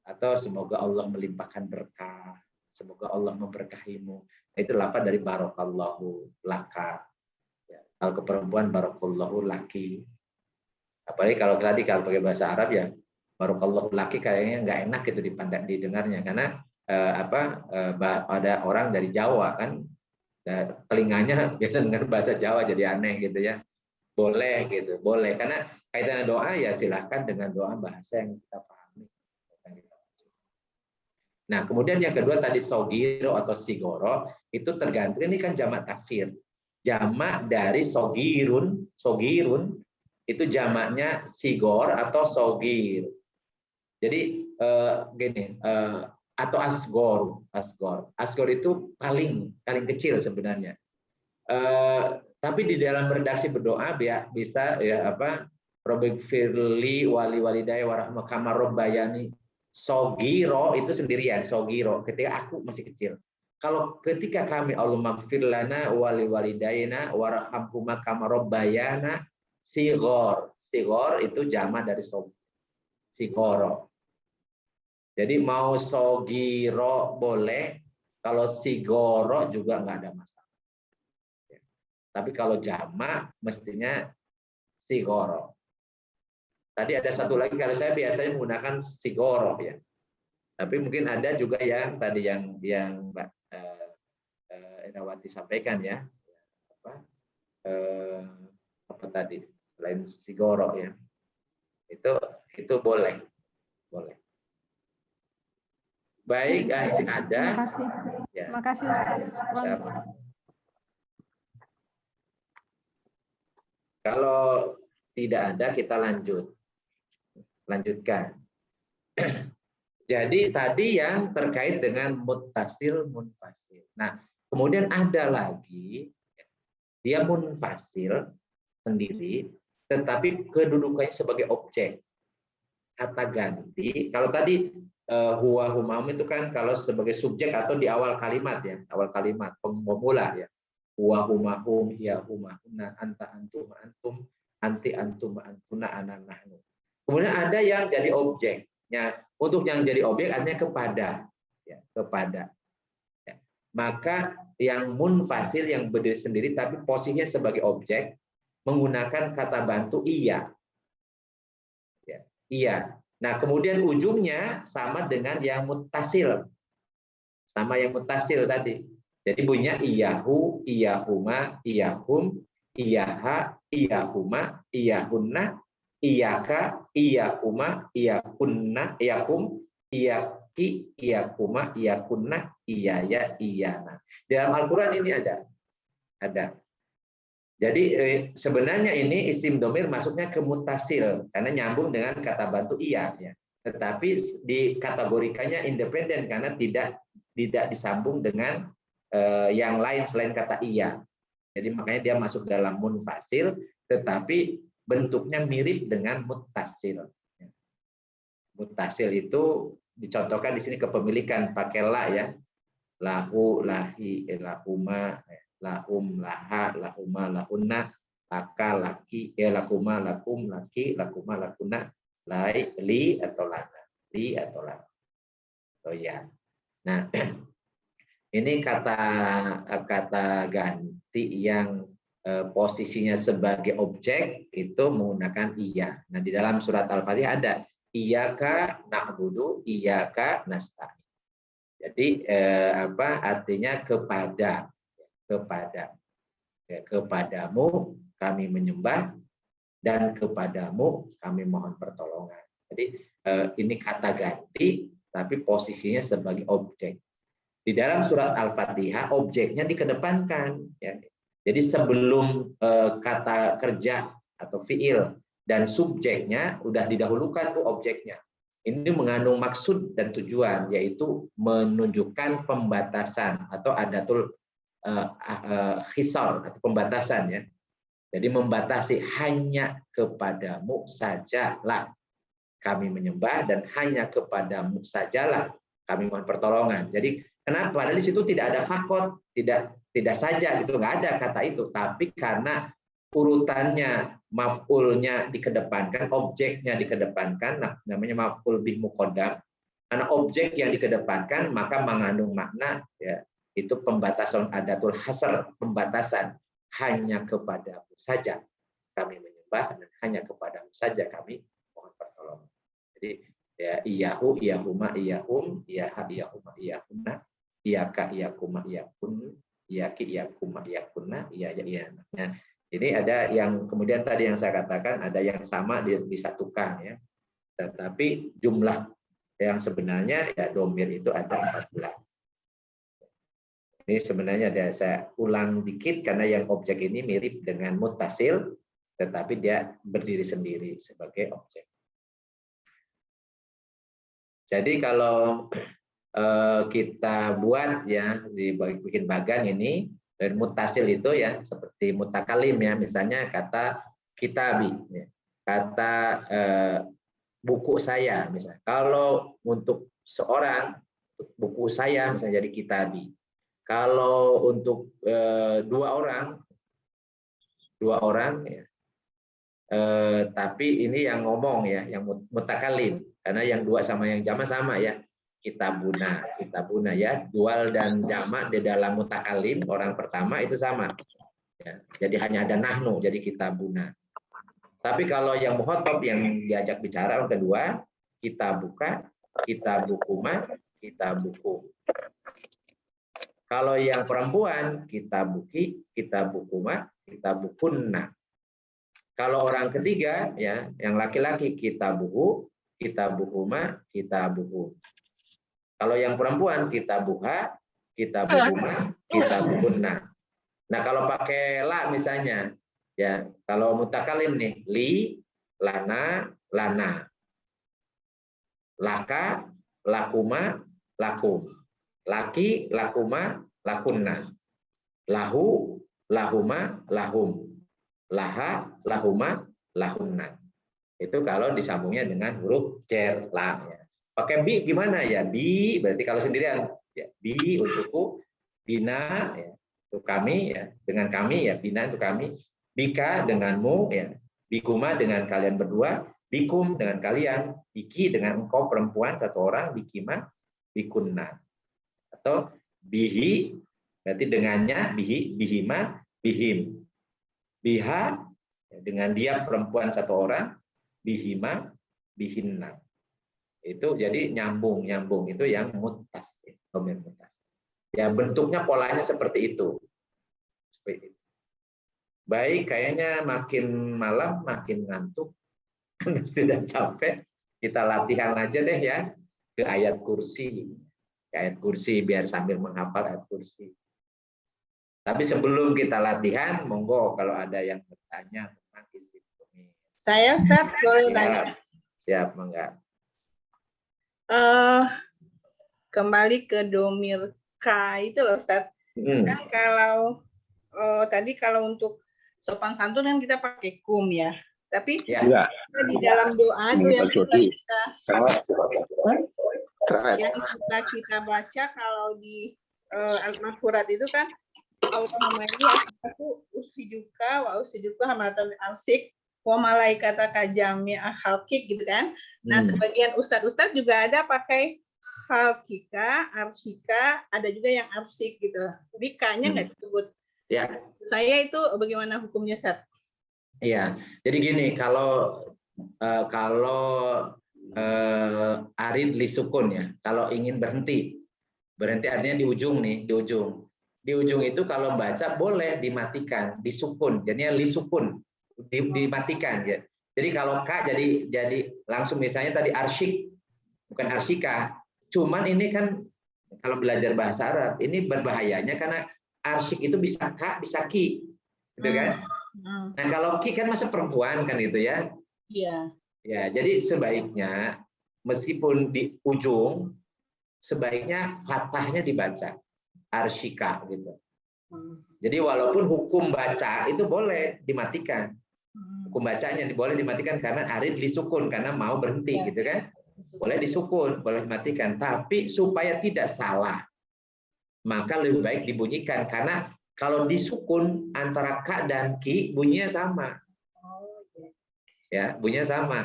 Atau semoga Allah melimpahkan berkah, semoga Allah memberkahimu. Itu lafaz dari barakallahu laka. Ya. Kalau ke perempuan barakallahu laki. Apalagi kalau tadi kalau pakai bahasa Arab ya barakallahu laki, kayaknya nggak enak gitu didengarnya karena ada orang dari Jawa kan, telinganya biasa dengar bahasa Jawa jadi aneh gitu ya. Boleh gitu, boleh karena kaitannya doa ya silahkan dengan doa bahasa yang kita pahami. Nah kemudian yang kedua tadi sogiro atau sigoro itu tergantung, ini kan jamak taksir. Jamak dari sogirun itu jamaknya sigor atau sogir. Jadi gini, atau asgor itu paling kecil sebenarnya. Tapi di dalam redaksi berdoa bisa ya Robbik firli wali walidaya warahmah kama robbayani. Sogiro itu sendirian, sogiro ketika aku masih kecil. Kalau ketika kami Allah maghfir lana wali walidayna warhamhuma kama robbayana sigor. Sigor itu jamak dari sigoro. Jadi mau sogiro boleh, kalau sigoro juga nggak ada masalah. Tapi kalau jamak mestinya sigoro. Tadi ada satu lagi, kalau saya biasanya menggunakan sigoro ya. Tapi mungkin ada juga yang tadi yang Mbak Enawati sampaikan ya. Apa tadi selain sigoro ya. Itu boleh. Baik, asik ada. Terima kasih. Ya. Terima kasih Ustaz. Kalau tidak ada kita lanjutkan. Jadi tadi yang terkait dengan muttasil munfasil. Nah, kemudian ada lagi dia munfasil sendiri tetapi kedudukannya sebagai objek. Kata ganti, kalau tadi huwa humam itu kan kalau sebagai subjek atau di awal kalimat ya, awal kalimat pemula ya. Huwa humahum hiya humahuna anta antum antum anti antum antuna ana nahnu. Kemudian ada yang jadi objeknya. Untuk yang jadi objek artinya kepada ya, kepada. Ya. Maka yang munfasil yang berdiri sendiri tapi posisinya sebagai objek menggunakan kata bantu iya. Ya, iya. Nah, kemudian ujungnya sama dengan yang muttasil. Sama yang muttasil tadi. Jadi bunyinya iyahu, iyahuma, iyahum, iyaha, iyahuma, iyahunna, iyaka, iyahuma, iyahunna, iyahum, iyaki, iyahuma, iyakunna, iyaya, iyana. Dalam Al-Quran ini ada. Jadi sebenarnya ini isim domir masuknya ke muttasil karena nyambung dengan kata bantu iya. Ya. Tetapi dikategorikannya independen karena tidak disambung dengan yang lain selain kata iya. Jadi makanya dia masuk dalam munfasil, tetapi bentuknya mirip dengan muttasil. Muttasil itu dicontohkan di sini kepemilikan pakai la ya, lahu, lahi, lahuma, lahum, laha, lahuma, lahunna, laka, laki, lakuma, lakum, laki, lakuma, lakuna, lai, li atau lana, li atau lana, atau ya. Nah. Ini kata ganti yang posisinya sebagai objek itu menggunakan iya. Nah di dalam surat Al-Fatihah ada Iyyaka na'budu, iyyaka nasta'in. Jadi artinya kepadamu kami menyembah dan kepadamu kami mohon pertolongan. Jadi ini kata ganti tapi posisinya sebagai objek. Di dalam surat Al-Fatihah objeknya dikedepankan. Ya. Jadi sebelum kata kerja atau fiil dan subjeknya udah didahulukan tuh objeknya. Ini mengandung maksud dan tujuan, yaitu menunjukkan pembatasan atau adatul hisar atau pembatasan ya. Jadi membatasi hanya kepadamu sajalah kami menyembah dan hanya kepadamu sajalah kami mohon pertolongan. Jadi kenapa? Padahal di situ tidak ada fakot, tidak saja gitu, nggak ada kata itu. Tapi karena urutannya maf'ulnya dikedepankan, objeknya dikedepankan, nah, namanya maf'ul bih muqaddam. Karena objek yang dikedepankan maka mengandung makna ya, itu pembatasan adatul hasr, pembatasan hanya kepadamu saja kami menyembah dan hanya kepadamu saja kami mohon pertolongan. Jadi ya iyahu, iyahuma, iyahum, iyaha, iyahuma, iyahuna, iyaka, iyakuma, iyakun, iyaki, iyakuma, iyakunna, iya. Nah, ini ada yang kemudian tadi yang saya katakan ada yang sama disatukan ya. Tetapi jumlah yang sebenarnya ya domir itu ada 14. Ini sebenarnya saya ulang dikit karena yang objek ini mirip dengan muttasil, tetapi dia berdiri sendiri sebagai objek. Jadi kalau kita buat ya bikin bagan ini dan muttasil itu ya seperti mutakalim ya, misalnya kata kitabi, ya, kata buku saya misalnya. Kalau untuk seorang buku saya misalnya jadi kitabi. Kalau untuk dua orang ya, tapi ini yang ngomong ya, yang mutakalim, karena yang dua sama yang jama sama ya, kitabuna ya, dual dan jama di dalam mutakalim orang pertama itu sama ya, jadi hanya ada nahnu jadi kitabuna. Tapi kalau yang muhotob yang diajak bicara orang kedua, kita buka, kita bukuma, kita buku. Kalau yang perempuan, kita buki, kita bukuma, kita bukunna. Kalau orang ketiga, ya, yang laki-laki, kita buku, kita bukuma, kita buku. Kalau yang perempuan, kita buha, kita bukuma, kita bukunna. Nah, kalau pakai la misalnya, ya, kalau mutakalim nih, li, lana, lana. Laka, lakuma, lakum. Laki, lakuma, lakunna. Lahu, lahuma, lahum. Laha, lahuma, lahunna. Itu kalau disambungnya dengan huruf jar, la. Ya. Pakai bi gimana ya? Bi berarti kalau sendirian, ya, bi untukku, bina ya, untuk kami ya, dengan kami ya, bina untuk kami, bika denganmu ya, bikuma dengan kalian berdua, bikum dengan kalian, biki dengan engkau perempuan satu orang, bikima, bikunna. Atau bihi berarti dengannya, bihi, bihima, bihim. Biha dengan dia perempuan satu orang, bihima, bihinna. Itu jadi nyambung itu yang mutas, domir mutas. Ya bentuknya polanya seperti itu. Seperti itu. Baik, kayaknya makin malam makin ngantuk. Sudah capek. Kita latihan aja deh ya ke ayat kursi. Ayat kursi biar sambil menghafal ayat kursi. Tapi sebelum kita latihan, monggo kalau ada yang bertanya tentang isi domir. Saya Ustaz boleh tanya. Siap, mangga. Kembali ke domir K itu loh Ustaz. Kan kalau tadi kalau untuk sopan santun kan kita pakai kum ya. Tapi ya. Di dalam doa itu yang kita baca kalau di Al-Maghfurat itu kan Allahumma inni as'aluka usfiduka wa usfiduka hamalatal arsik wa malaikata kajami'a khalqik gitu kan. Nah, sebagian ustaz-ustaz juga ada pakai khalqika, arsika, ada juga yang arsik gitu. Jadi K-nya nggak disebut. Ya. Saya itu bagaimana hukumnya, Ustaz? Iya. Jadi gini, kalau arid li sukun ya. Kalau ingin berhenti artinya di ujung nih, di ujung. Di ujung itu kalau baca boleh dimatikan, disukun. Jadinya li sukun, dimatikan ya. Jadi kalau K jadi langsung misalnya tadi arsyik, bukan arsika. Cuman ini kan kalau belajar bahasa Arab ini berbahayanya karena arsyik itu bisa K, bisa Ki. Gitu kan? Nah, kalau Ki kan masa perempuan kan itu ya. Iya. Ya, jadi sebaiknya meskipun di ujung sebaiknya fathahnya dibaca arsyika gitu. Jadi walaupun hukum baca itu boleh dimatikan. Hukum bacanya boleh dimatikan karena arid disukun karena mau berhenti gitu kan. Boleh disukun, boleh dimatikan, tapi supaya tidak salah maka lebih baik dibunyikan karena kalau disukun antara K dan Ki bunyinya sama. Ya, bunyinya sama.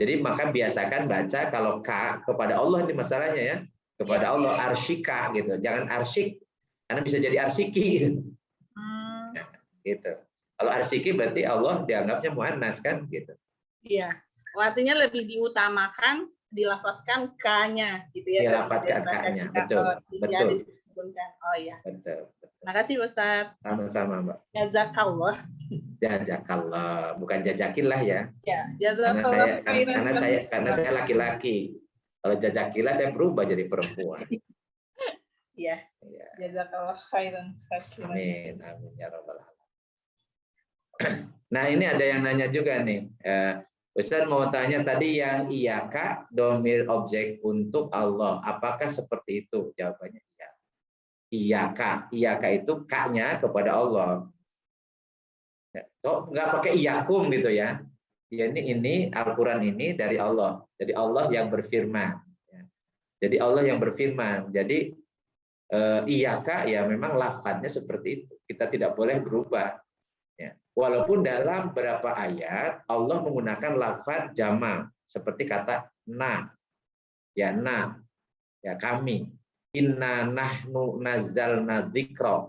Jadi maka biasakan baca kalau K kepada Allah ini masalahnya ya. Kepada Allah arsyika gitu. Jangan arsyik karena bisa jadi arsiki gitu. Nah, gitu. Kalau arsiki berarti Allah dianggapnya muannas kan gitu. Iya. Artinya lebih diutamakan dilafazkan K-nya gitu ya. Dilafazkan K-nya. Betul. Betul. Oh iya. Betul. Makasih Ustaz. Sama-sama, Mbak. Jazakallah. Jazakallah, bukan jazakillah ya. Ya, jazakallah. Karena saya laki-laki. Kalau jazakillah saya berubah jadi perempuan. Iya. Jazakallah khairan. Amin, amin ya rabbal alamin. Nah, ini ada yang nanya juga nih. Ustaz mau tanya tadi yang iyaka domir objek untuk Allah, apakah seperti itu? Jawabannya iya. Iyaka itu K-nya kepada Allah. Kok nggak pakai iyakum gitu ya? Ya ini Al-Quran ini dari Allah. Jadi Allah yang berfirman. Jadi Allah yang berfirman. Jadi iyaka ya memang lafadznya seperti itu. Kita tidak boleh berubah. Ya. Walaupun dalam beberapa ayat Allah menggunakan lafadz jama seperti kata na, ya na, ya kami. Inna nahnu nazzalna dzikra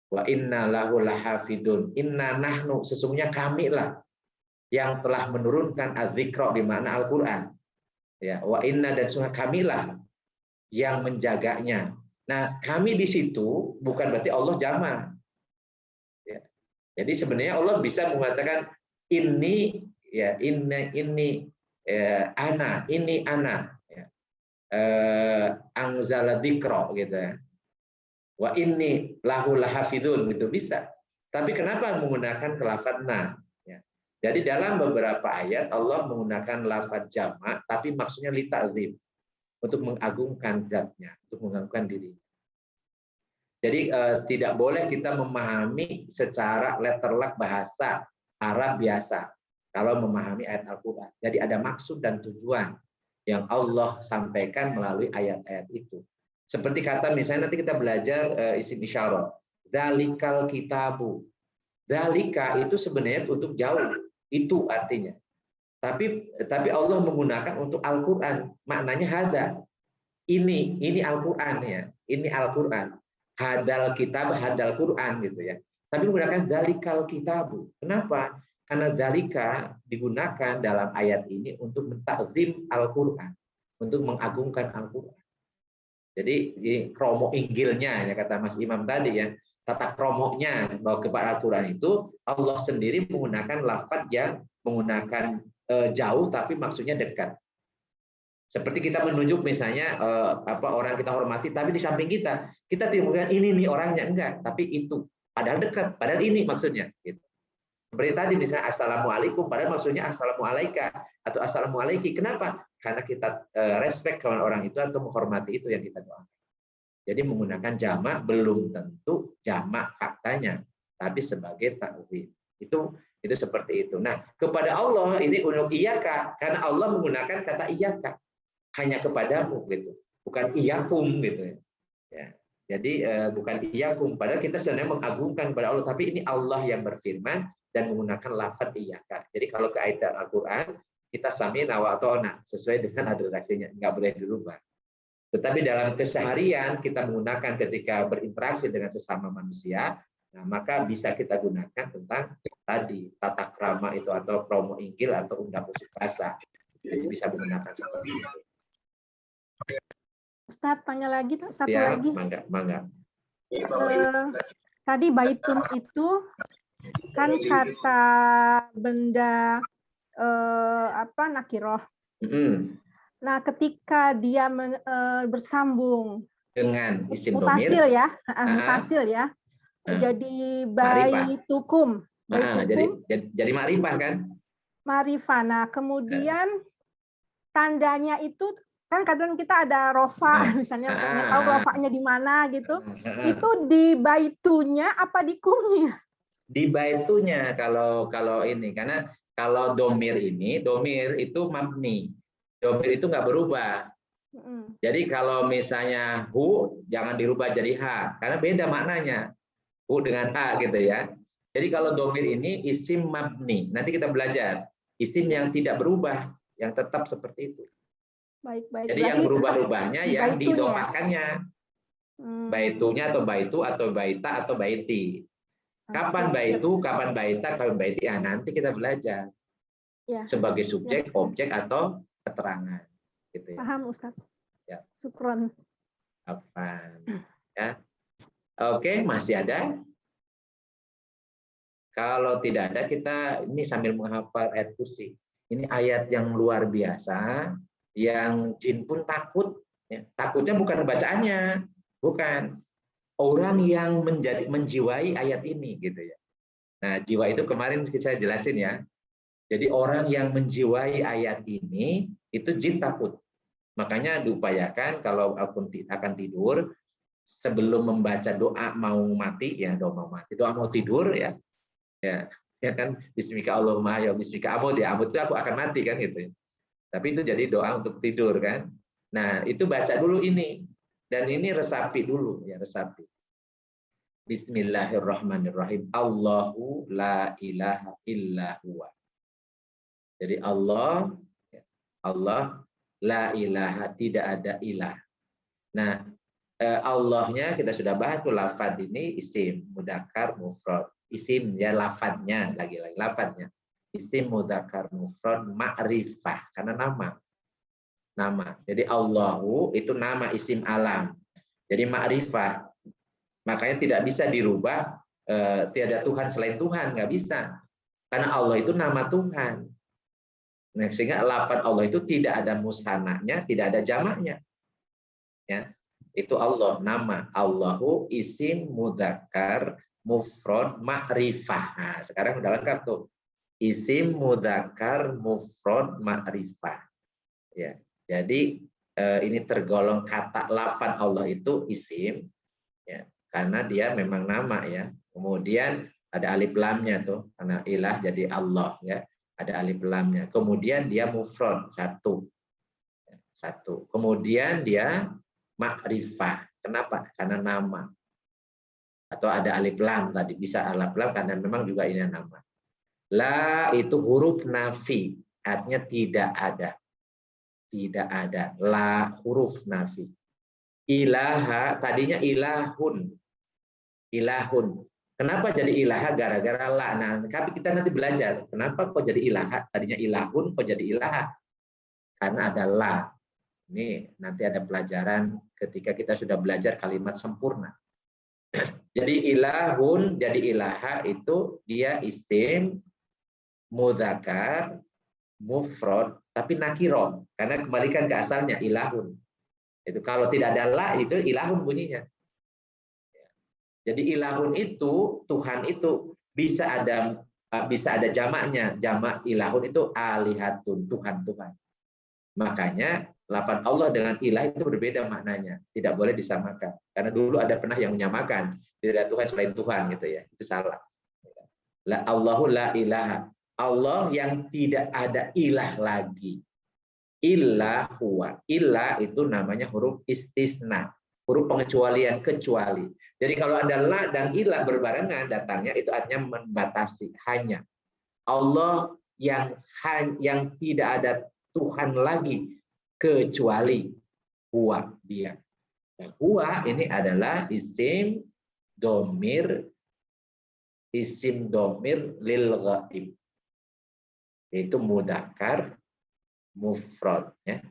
wa inna lahu lahafidun. Inna nahnu sesungguhnya kami lah yang telah menurunkan adzikra di mana Al-Qur'an. Ya, wa inna dan sungguh kamilah yang menjaganya. Nah, kami di situ bukan berarti Allah jama'. Ya. Jadi sebenarnya Allah bisa mengatakan ini ya ini ana, ini ana ya. Anzala dzikra gitu ya. Wa inni lahu lahafidun gitu bisa. Tapi kenapa menggunakan lafadz na? Ya. Jadi dalam beberapa ayat Allah menggunakan lafadz jama' tapi maksudnya li ta'zim untuk mengagungkan zatnya, untuk mengagungkan dirinya. Jadi tidak boleh kita memahami secara letterlek bahasa Arab biasa kalau memahami ayat Al-Qur'an. Jadi ada maksud dan tujuan yang Allah sampaikan melalui ayat-ayat itu. Seperti kata misalnya nanti kita belajar isim isyarah. Dzalikal kitabu. Dzalika itu sebenarnya untuk jauh. Itu artinya. Tapi Allah menggunakan untuk Al-Qur'an. Maknanya hada. Ini Al-Qur'an ya. Ini Al-Qur'an. Hadal kitab, hadal Qur'an gitu ya. Tapi menggunakan dzalikal kitabu. Kenapa? Karena dzalika digunakan dalam ayat ini untuk mentakzim Al-Qur'an, untuk mengagungkan Al-Qur'an. Jadi kromo inggilnya ya kata Mas Imam tadi ya, tata kromonya bahwa kepada Al-Qur'an itu Allah sendiri menggunakan lafaz yang menggunakan jauh tapi maksudnya dekat. Seperti kita menunjuk misalnya orang kita hormati tapi di samping kita tidak mengatakan ini nih orangnya, enggak, tapi itu padahal dekat, padahal ini maksudnya gitu. Seperti tadi misalnya assalamualaikum padahal maksudnya assalamualaika atau assalamualaiki. Kenapa? Karena kita respect kepada orang itu atau menghormati itu yang kita doakan. Jadi menggunakan jamak belum tentu jamak faktanya, tapi sebagai ta'zim. Itu seperti itu. Nah, kepada Allah ini untuk iyaka karena Allah menggunakan kata iyaka. Hanya kepadamu gitu, bukan iyakum gitu ya. Jadi bukan iyakum, padahal kita sebenarnya mengagungkan kepada Allah, tapi ini Allah yang berfirman dan menggunakan lafaz iyaka. Jadi kalau ke ayat Al-Qur'an kita sami'na wa ata'na sesuai dengan adorasinya, nggak boleh dirubah. Tetapi dalam keseharian kita menggunakan ketika berinteraksi dengan sesama manusia, nah maka bisa kita gunakan tentang tadi tata krama itu atau kromo inggil atau undang usul bahasa. Jadi bisa menggunakan seperti itu. Ustadz, tanya lagi, satu Ya, lagi. mangga. Tadi baitun itu kan kata benda nakiroh. Nah, ketika dia bersambung Dengan isim domir, mutasil ya, mutasil ya. Jadi baitukum, jadi ma'rifah kan? Ma'rifah. Nah, kemudian tandanya itu kan kadang kita ada rofa, misalnya pengen tahu rofanya di mana gitu. Itu di baitunya apa di kumnya? Di baitunya kalau ini, karena kalau domir itu mabni. Domir itu nggak berubah. Jadi kalau misalnya hu jangan dirubah jadi ha, karena beda maknanya. Hu dengan ha gitu ya. Jadi kalau domir ini isim mabni. Nanti kita belajar isim yang tidak berubah, yang tetap seperti itu. Baik. Jadi yang berubah-ubahnya yang diidofahkannya. Baitunya atau baitu atau baita atau baiti. Kapan baitu, kapan baita, kapan baiti. Ya, nanti kita belajar sebagai subjek, objek atau keterangan. Gitu ya. Paham, Ustaz. Ya. Syukron. Apaan? Ya. Oke, masih ada? Kalau tidak ada, kita ini sambil menghafal ayat kursi. Ini ayat yang luar biasa, yang jin pun takut. Ya. Takutnya bukan bacaannya, bukan. Orang yang menjiwai ayat ini, gitu ya. Nah, jiwa itu kemarin saya jelasin ya. Jadi orang yang menjiwai ayat ini itu jin takut. Makanya diupayakan kalau akan tidur, sebelum membaca doa mau mati, ya doa mau tidur ya kan bismika Allahumma ya bismika amud ya, amud itu aku akan mati kan gitu. Tapi itu jadi doa untuk tidur kan. Nah itu baca dulu ini, dan ini resapi dulu ya, resapi. Bismillahirrahmanirrahim. Allahu la ilaha illa huwa. Jadi Allah la ilaha, tidak ada ilah. Nah Allahnya kita sudah bahas tuh, lafad ini isim mudzakkar mufrad. Isim ya, lafadnya lagi-lagi lafadnya. Isim mudzakkar mufrad ma'rifah karena nama. Jadi Allahu itu nama isim alam. Jadi ma'rifah. Makanya tidak bisa dirubah, tiada Tuhan selain Tuhan, nggak bisa. Karena Allah itu nama Tuhan. Nah, sehingga lafaz Allah itu tidak ada musananya, tidak ada jamaknya. Ya. Itu Allah, nama. Allahu isim mudzakkar mufrad ma'rifah. Nah, sekarang udah lengkap tuh. Isim mudzakkar mufrad ma'rifah. Ya. Jadi ini tergolong kata lafaz Allah itu isim ya, karena dia memang nama ya. Kemudian ada alif lamnya tuh, karena ilah jadi Allah ya. Ada alif lamnya. Kemudian dia mufrad satu. Kemudian dia ma'rifah. Kenapa? Karena nama. Atau ada alif lam tadi, bisa alif lam karena memang juga ini nama. La itu huruf nafi, artinya tidak ada. Tidak ada. La huruf nafi. Ilaha tadinya ilahun. Kenapa jadi ilaha? Gara-gara la. Nah, tapi kita nanti belajar. Kenapa kok jadi ilaha? Tadinya ilahun, kok jadi ilaha? Karena ada la. Ini nanti ada pelajaran ketika kita sudah belajar kalimat sempurna. Jadi ilahun, jadi ilaha itu dia isim mudzakkar mufrad tapi nakiro. Karena kembalikan ke asalnya ilahun. Itu kalau tidak ada la itu ilahun bunyinya. Jadi ilahun itu Tuhan itu bisa ada jamaknya. Jamak ilahun itu alihatun, Tuhan. Makanya lafaz Allah dengan ilah itu berbeda maknanya. Tidak boleh disamakan. Karena dulu ada pernah yang menyamakan. Tidak ada Tuhan selain Tuhan gitu ya. Itu salah. Allahu la ilaha. Allah yang tidak ada ilah lagi. Illa huwa. Illa itu namanya huruf istisna. Huruf pengecualian, kecuali. Jadi kalau ada la dan ilah berbarengan datangnya itu artinya membatasi, hanya. Allah yang tidak ada Tuhan lagi kecuali huwa, dia. Nah, huwa ini adalah isim domir lil ghaib. Itu mudzakkar mufrad, ya.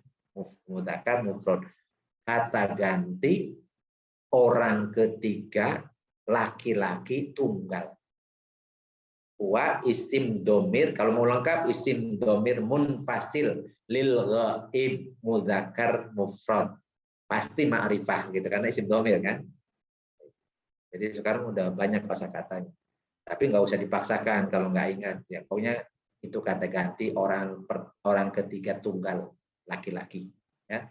Mudzakkar mufrad. Kata ganti orang ketiga laki-laki tunggal. Wa isim domir, kalau mau lengkap isim domir munfasil lil ghaib mudzakkar mufrad. Pasti ma'rifah gitu karena isim domir kan. Jadi sekarang udah banyak kosakatanya. Tapi nggak usah dipaksakan kalau nggak ingat. Ya pokoknya itu kata ganti orang ketiga tunggal laki-laki. Ya.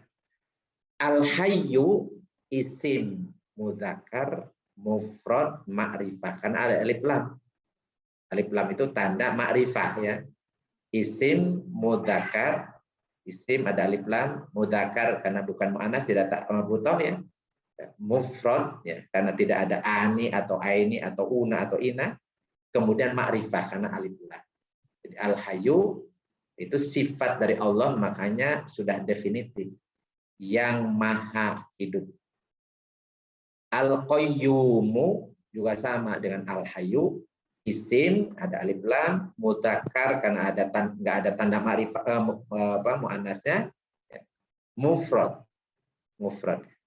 Al-hayyu isim mudzakkar mufrad ma'rifah karena ada alif lam. Alif lam itu tanda ma'rifah ya. Isim mudzakkar, isim ada alif lam, mudzakkar karena bukan muannas tidak tak marbuthah ya. Mufrad ya karena tidak ada ani atau aini atau una atau ina. Kemudian ma'rifah karena alif lam. Jadi al-hayyu itu sifat dari Allah makanya sudah definitif. Yang maha hidup. Al-qayyumu juga sama dengan al-hayyu. Isim ada alif lam, mudzakkar karena nggak ada tanda ma'rifah muannasnya. Mufrad.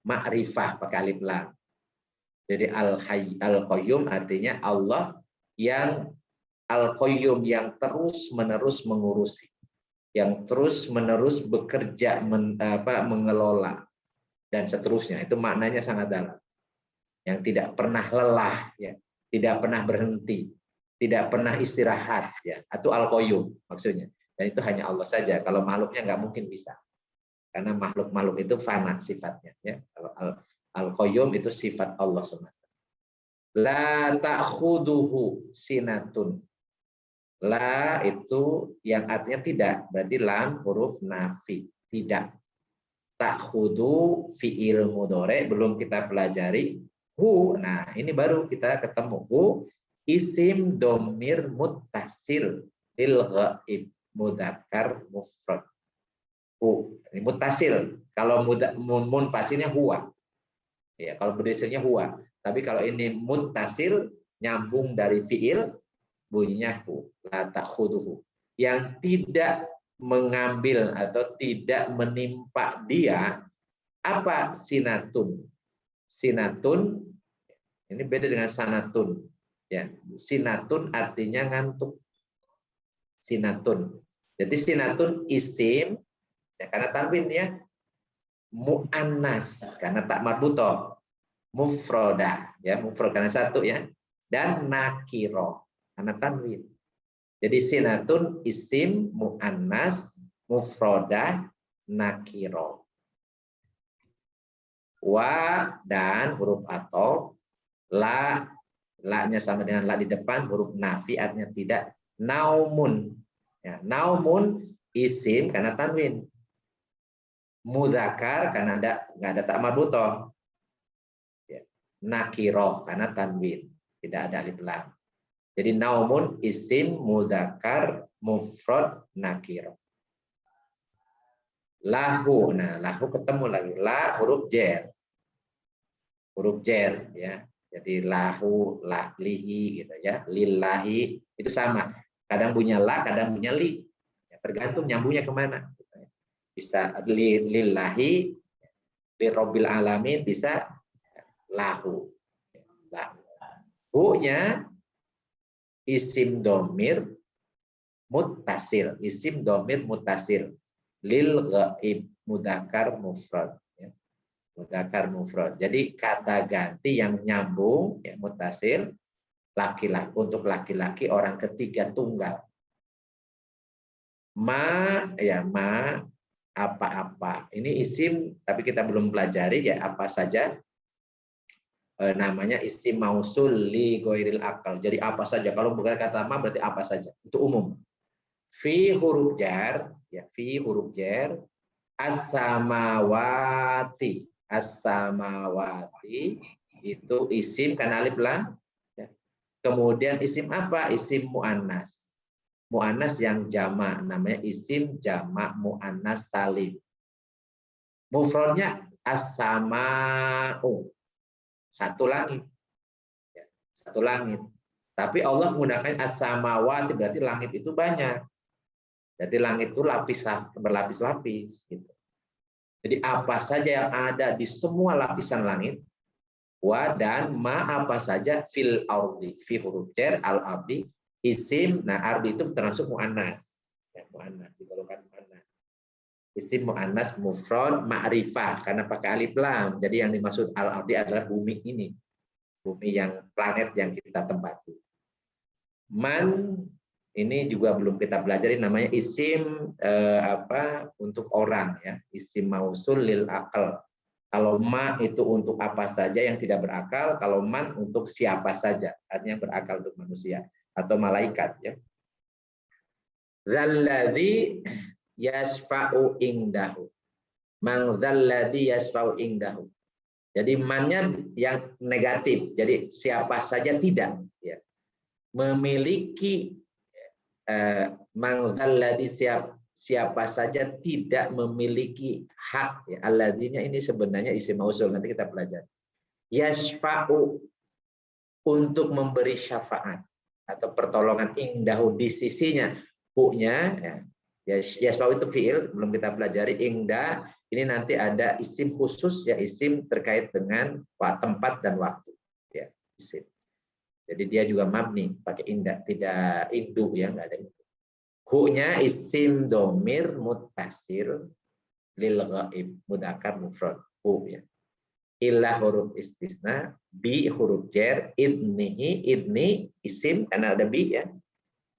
Ma'rifah pakai alif lam. Jadi al-qayyum artinya Allah yang al-qayyum yang terus-menerus mengurusi, yang terus-menerus bekerja mengelola dan seterusnya. Itu maknanya sangat dalam. Yang tidak pernah lelah ya, tidak pernah berhenti, tidak pernah istirahat ya. Itu al-qayyum maksudnya. Dan itu hanya Allah saja. Kalau makhluknya nggak mungkin bisa. Karena makhluk-makhluk itu fana sifatnya ya. Kalau al-qayyum itu sifat Allah semata. La ta'khuduhu sinatun. La itu yang artinya tidak, berarti lam huruf nafi, tidak. Ta'khudu fi'il mudhari belum kita pelajari. Hu, nah ini baru kita ketemu. Hu isim domir muttasil lil ghaib mudzakkar mufrad. Hu, ini muttasil. Kalau munfasilnya huwa. Ya, kalau berdasarnya huwa. Tapi kalau ini muttasil nyambung dari fi'il bunyinya hu, la ta'khuduhu. Yang tidak mengambil atau tidak menimpa dia apa sinatun. Sinatun ini beda dengan sanatun. Ya, sinatun artinya ngantuk. Sinatun. Jadi sinatun isim ya, karena tanwin ya muannas karena tak marbuthah. Mufroda ya, mufrad karena satu ya, dan nakiro karena tanwin. Jadi sinatun isim muannas mufroda nakiro. Wa dan huruf atau la-nya sama dengan la di depan huruf nafi artinya tidak. Naumun ya, naumun isim karena tanwin. Mudzakkar karena nggak ada tak marbuthah. Nakiroh karena tanwin, tidak ada alif lam. Jadi naumun isim mudzakkar mufrad nakiroh. Lahu, nah lahu ketemu lagi, la huruf jer. Huruf jer ya. Jadi lahu, lihi gitu ya, lillahi itu sama. Kadang punya la, kadang punya li. Ya, tergantung nyambungnya kemana. Bisa lillahi, li robbil alamin, bisa lahu. Hu-nya isim domir muttasil, isim domir muttasil lil ghaib mudzakkar mufrad ya. Mudzakkar mufrad. Jadi kata ganti yang nyambung ya muttasil laki-laki untuk laki-laki orang ketiga tunggal. Ma ya ma apa-apa. Ini isim tapi kita belum pelajari ya apa saja. Namanya isim mausul li ghairil akal. Jadi apa saja. Kalau bukan kata ma berarti apa saja. Itu umum. Fi huruf jar, ya fi huruf jar, as-samawati. As-samawati itu isim karena alif lam. Ya. Kemudian isim apa? Isim muannas. Muannas yang jama namanya isim jama muannas salim. Mufradnya as-sama'u. Satu langit. Ya, satu langit. Tapi Allah menggunakan as-samawati berarti langit itu banyak. Jadi langit itu berlapis-lapis gitu. Jadi apa saja yang ada di semua lapisan langit, wa dan ma apa saja fil ardi, fi huruf jar al ardi isim. Nah ardi itu termasuk muannas, ya, muannas digolongkan muannas. Isim muannas mufrad ma'rifah karena pakai alif lam. Jadi yang dimaksud al ardi adalah bumi ini, bumi yang planet yang kita tempati. Man ini juga belum kita pelajari, namanya isim untuk orang ya, isim mausul lil aqal. Kalau ma itu untuk apa saja yang tidak berakal, kalau man untuk siapa saja, artinya berakal untuk manusia atau malaikat ya. Zalladzi yasfa'u indahu. Man zalladzi yasfa'u indahu. Jadi mannya yang negatif. Jadi siapa saja tidak ya. Memiliki mangzalladzi siapa saja tidak memiliki hak ya. Alladzinya ini sebenarnya isim mausul, nanti kita pelajari. Yasfa'u untuk memberi syafaat atau pertolongan indahu di sisinya. Hu-nya ya. Yasfa'u itu fiil, belum kita pelajari. Inda ini nanti ada isim khusus ya, isim terkait dengan tempat dan waktu ya, isim. Jadi dia juga mabni pakai indah, tidak indu ya, enggak ada itu. Hu-nya isim domir muttasil lil ghaib mudzakkar mufrad hu ya. Illa huruf istisna, bi huruf jar, idni isim karena ada bi ya.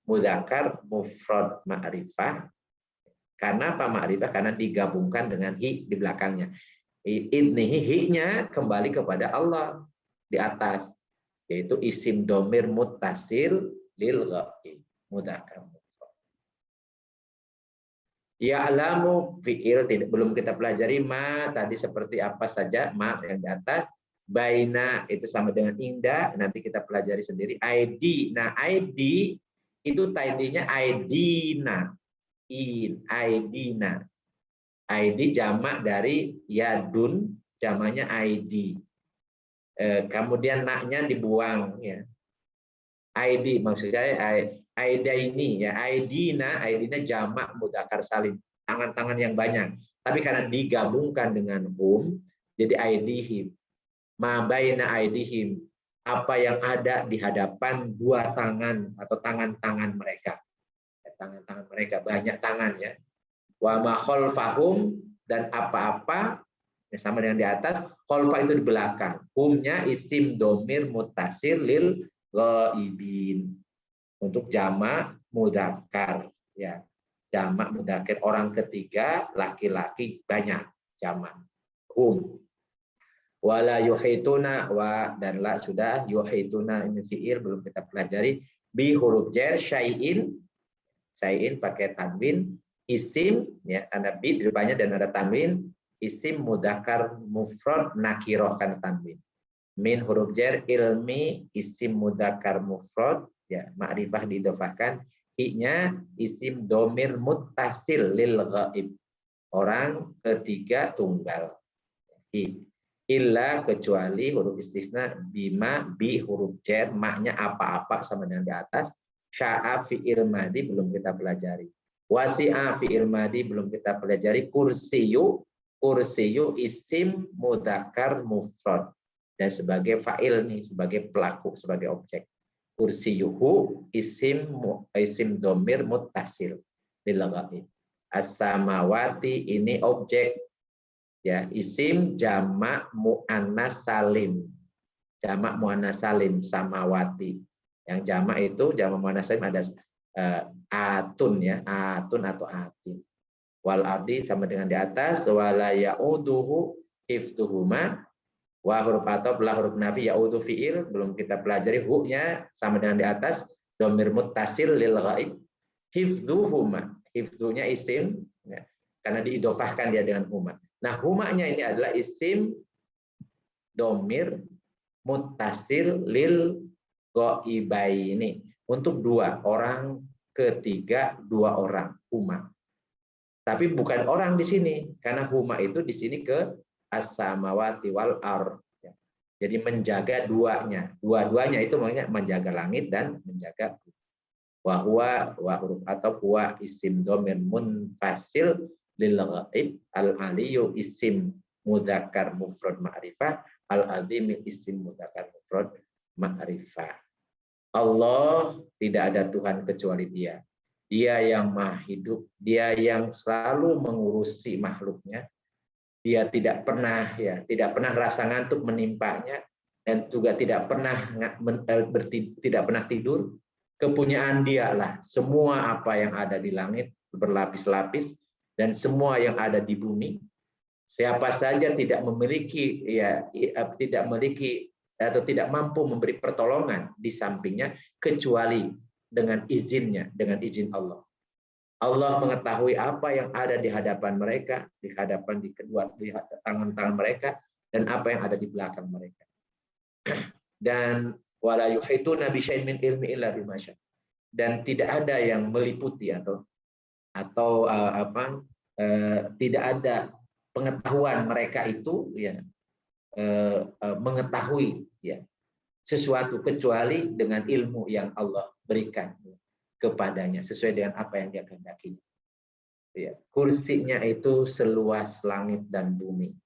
Mudzakkar mufrad ma'rifah. Karena apa ma'rifah? Karena digabungkan dengan hi di belakangnya. Idnihi hi-nya kembali kepada Allah di atas, yaitu isim domir muttasil lil ghaib mudzakkar mufrad. Ya'lamu fi'il belum kita pelajari. Ma tadi seperti apa saja, ma yang di atas. Baina itu sama dengan inda, nanti kita pelajari sendiri. ID, nah ID itu tadinya aidina, aidina. ID jamak dari yadun, jamaknya ID. Kemudian naknya dibuang ya. ID maksud saya aidaini ya, aidina jamak mudzakkar salim, tangan-tangan yang banyak. Tapi karena digabungkan dengan hum jadi aidihim. Ma baina aidihim, apa yang ada di hadapan dua tangan atau tangan-tangan mereka. Tangan-tangan mereka banyak tangan ya. Wa ma khalfahum, dan apa-apa sama dengan di atas, khalfa itu di belakang. Humnya isim domir muttasil lil ghaibin. Untuk jamak mudzakkar ya. Jamak mudzakkar orang ketiga laki-laki banyak jamak. Hum. Wala yuhituna wa dan la sudah, yuhituna ini fi'il belum kita pelajari. Bi huruf jar syai'in pakai tanwin, isim ya, ada bi di depannya dan ada tanwin. Isim mudzakkar mufrad nakirah kan tanwin. Min huruf jar ilmi isim mudzakkar mufrad ya, ma'rifah diidhofahkan. I-nya isim domir muttasil lil ghaib, orang ketiga tunggal. I illa kecuali huruf istisna bima bi huruf jar, maknya apa-apa sama dengan di atas. Sya'a fi'il madi belum kita pelajari. Wasi'a fi'il madi belum kita pelajari. Kursiyu isim mudzakkar mufrad dan sebagai fa'il nih, sebagai pelaku, sebagai objek. Kursiyuhu isim domir muttasil lil ghaib. As-samawati ini objek ya, isim jamak muannas salim. Jamak muannas salim samawati. Yang jamak itu jamak muannas salim ada atun ya, atun atau atin. Wal ardi sama dengan di atas, wala ya'uduhu hifdhuhuma. Wa huruf ataf la huruf nafi, ya'udu fi'il belum kita pelajari. Hu-nya sama dengan di atas, dhamir muttasil lil ghaib. Hifdhuhuma, hifdhunya isim ya, karena diidhofahkan dia dengan huma. Nah, huma-nya ini adalah isim dhamir muttasil lil ghaibaini, untuk dua orang ketiga, dua orang huma. Tapi bukan orang di sini, karena huma itu di sini ke as-samawati wal ard. Jadi menjaga duanya. Dua-duanya itu maksudnya menjaga langit dan menjaga bumi. Wa huwa atau huwa isim dhamir munfasil lil ghaib, al aliyu isim mudzakkar mufrad ma'rifah, al azim isim mudzakkar mufrad ma'rifah. Allah tidak ada Tuhan kecuali Dia. Dia yang maha hidup, Dia yang selalu mengurusi makhluknya. Dia tidak pernah rasa ngantuk menimpanya, dan juga tidak pernah tidur. Kepunyaan Dialah semua apa yang ada di langit berlapis-lapis dan semua yang ada di bumi. Siapa saja tidak memiliki atau tidak mampu memberi pertolongan di sampingnya kecuali dengan izinnya, dengan izin Allah. Allah mengetahui apa yang ada di hadapan mereka, di tangan-tangan mereka, dan apa yang ada di belakang mereka. Dan wala yuhituna bi syai'in min ilmi illa bima syaa. Dan tidak ada yang meliputi tidak ada pengetahuan mereka itu mengetahui sesuatu kecuali dengan ilmu yang Allah berikan kepadanya sesuai dengan apa yang Dia kehendaki. Kursinya itu seluas langit dan bumi,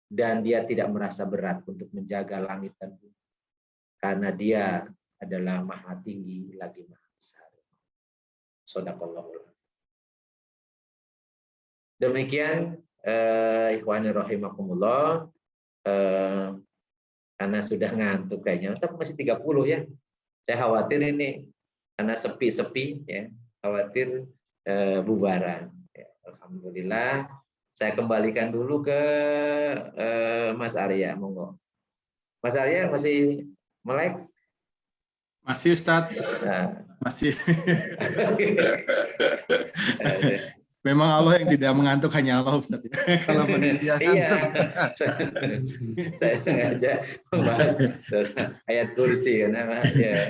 dan Dia tidak merasa berat untuk menjaga langit dan bumi karena Dia adalah maha tinggi lagi maha besar. Shadaqallahul. Demikian ikhwani rahimakumullah, karena sudah ngantuk kayaknya, tapi masih 30 ya. Saya khawatir ini karena sepi-sepi ya, khawatir bubaran. Ya, alhamdulillah, saya kembalikan dulu ke Mas Arya, monggo. Mas Arya masih melek? Masih Ustadz. Nah. Masih. Memang Allah yang tidak mengantuk, hanya Allah Ustaz. Kalau manusia ngantuk. Saya sengaja membahas ayat kursi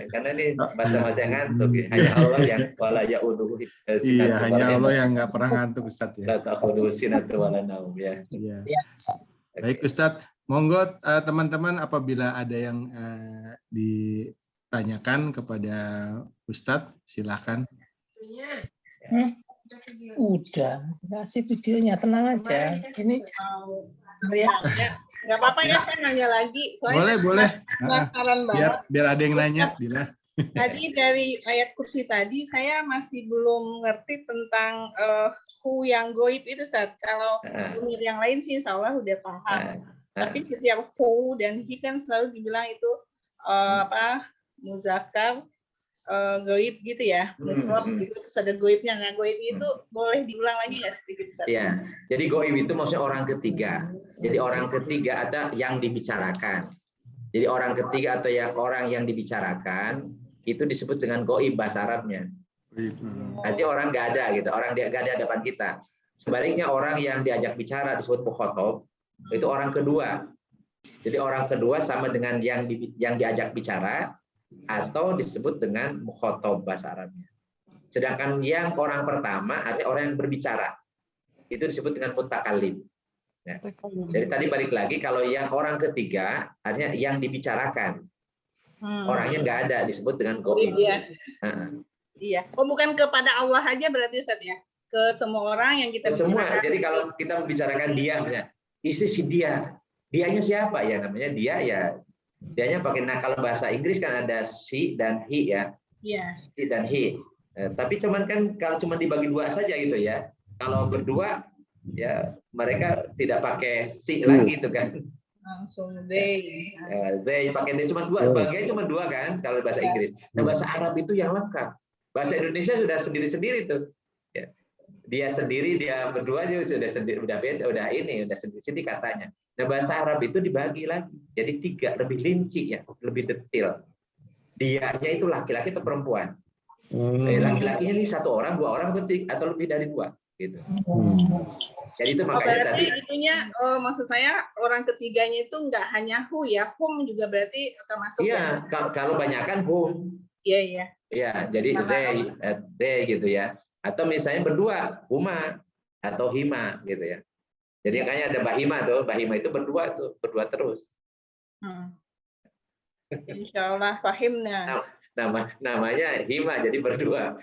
karena ini masa-masa ngantuk ya. Hanya Allah yang wala ya'uduhu. Iya, hanya Allah yang nggak pernah ngantuk Ustaz ya. La ta'khudhuhu sinatun wala naum ya. Iya. Baik Ustaz, monggo teman-teman apabila ada yang ditanyakan kepada Ustaz, silakan. Udah, kasih videonya, tenang aja. Ini ya, nggak apa-apa ya, saya nanya lagi. Soalnya boleh. Penasaran banget. Biar ada yang nanya, Dila. Tadi dari ayat kursi tadi, saya masih belum ngerti tentang hu yang goib itu, Ustaz. Kalau yang lain sih, insya Allah udah paham. Tapi setiap hu dan hi kan selalu dibilang itu muzakkar, goib gitu ya, gitu, terus ada goibnya. Nah, goib itu boleh diulang lagi nggak sedikit? Iya, jadi goib itu maksudnya orang ketiga. Jadi orang ketiga ada yang dibicarakan. Jadi orang ketiga atau orang yang dibicarakan itu disebut dengan goib bahasa Arabnya. Nanti orang nggak ada gitu, orang nggak ada di hadapan kita. Sebaliknya orang yang diajak bicara disebut mukhatab, itu orang kedua. Jadi orang kedua sama dengan yang diajak bicara, atau disebut dengan mukhatab bahasa Arabnya. Sedangkan yang orang pertama artinya orang yang berbicara. Itu disebut dengan mutakallim. Ya. Jadi tadi balik lagi, kalau yang orang ketiga artinya yang dibicarakan. Orangnya nggak ada, disebut dengan goib. Iya. Oh, bukan kepada Allah aja berarti Ustaz ya? Ke semua orang yang kita semua. Jadi kalau kita membicarakan dia, isi si dia. Dianya siapa ya? Namanya dia ya. Dianya pakai, nah kalau bahasa Inggris kan ada she dan he ya. Iya. She dan he. Tapi cuman kan kalau cuma dibagi dua saja gitu ya. Kalau berdua ya mereka tidak pakai she lagi itu kan. Langsung they. They pakai they cuma dua, bagiannya cuma dua kan kalau bahasa Inggris. Nah bahasa Arab itu yang lengkap. Bahasa Indonesia sudah sendiri-sendiri tuh. Ya. Dia sendiri, dia berdua juga sudah sendiri, udah beda, udah sendiri-sendiri katanya. Nah, bahasa Arab itu dibagi lagi. Jadi 3, lebih rinci ya, lebih detail. Dianya itu laki-laki atau perempuan. Laki-lakinya ini 1 orang, 2 orang atau lebih dari 2 gitu. Jadi itu makanya berarti tadi itunya maksud saya orang ketiganya itu nggak hanya hu ya, hum juga berarti termasuk. Iya, kalau banyakan hum. Iya, iya. Iya, jadi they gitu ya. Atau misalnya berdua, huma atau hima gitu ya. Jadi makanya ada bahima tuh, bahima itu berdua tuh, berdua terus. Insya Allah fahimnya. namanya hima, jadi berdua.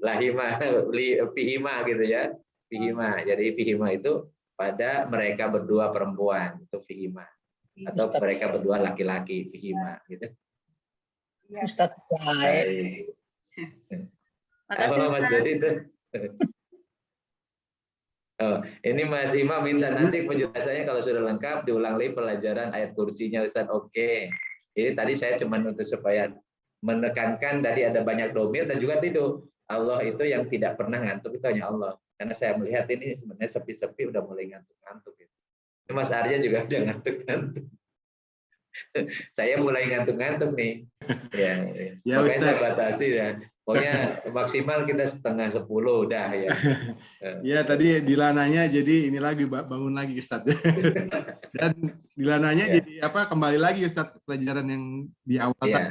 Lahima, fihima gitu ya. Fihima. Jadi fihima itu pada mereka berdua perempuan, itu fihima. Atau Ustaz. mereka berdua laki-laki, fihima gitu. Ustaz baik. Makasih, Apa Mas Ustaz. Dodi itu? Oh, ini Mas Imam minta nanti penjelasannya kalau sudah lengkap diulang lagi pelajaran ayat kursinya Ustaz. Oke. Ini tadi saya cuma untuk supaya menekankan tadi ada banyak domir dan juga tidur. Allah itu yang tidak pernah ngantuk itu hanya Allah. Karena saya melihat ini sebenarnya sepi-sepi udah mulai ngantuk-ngantuk. Ini Mas Arya juga udah ngantuk-ngantuk. Saya mulai ngantuk-ngantuk nih. Ya, Ya, makanya saya Ustaz. batasi ya. Pokoknya maksimal kita 9:30 udah ya. Ya, tadi Dilananya jadi ini lagi bangun lagi Ustaz. Dan Dilananya Ya. jadi apa kembali lagi Ustaz pelajaran yang di awal Iya. kita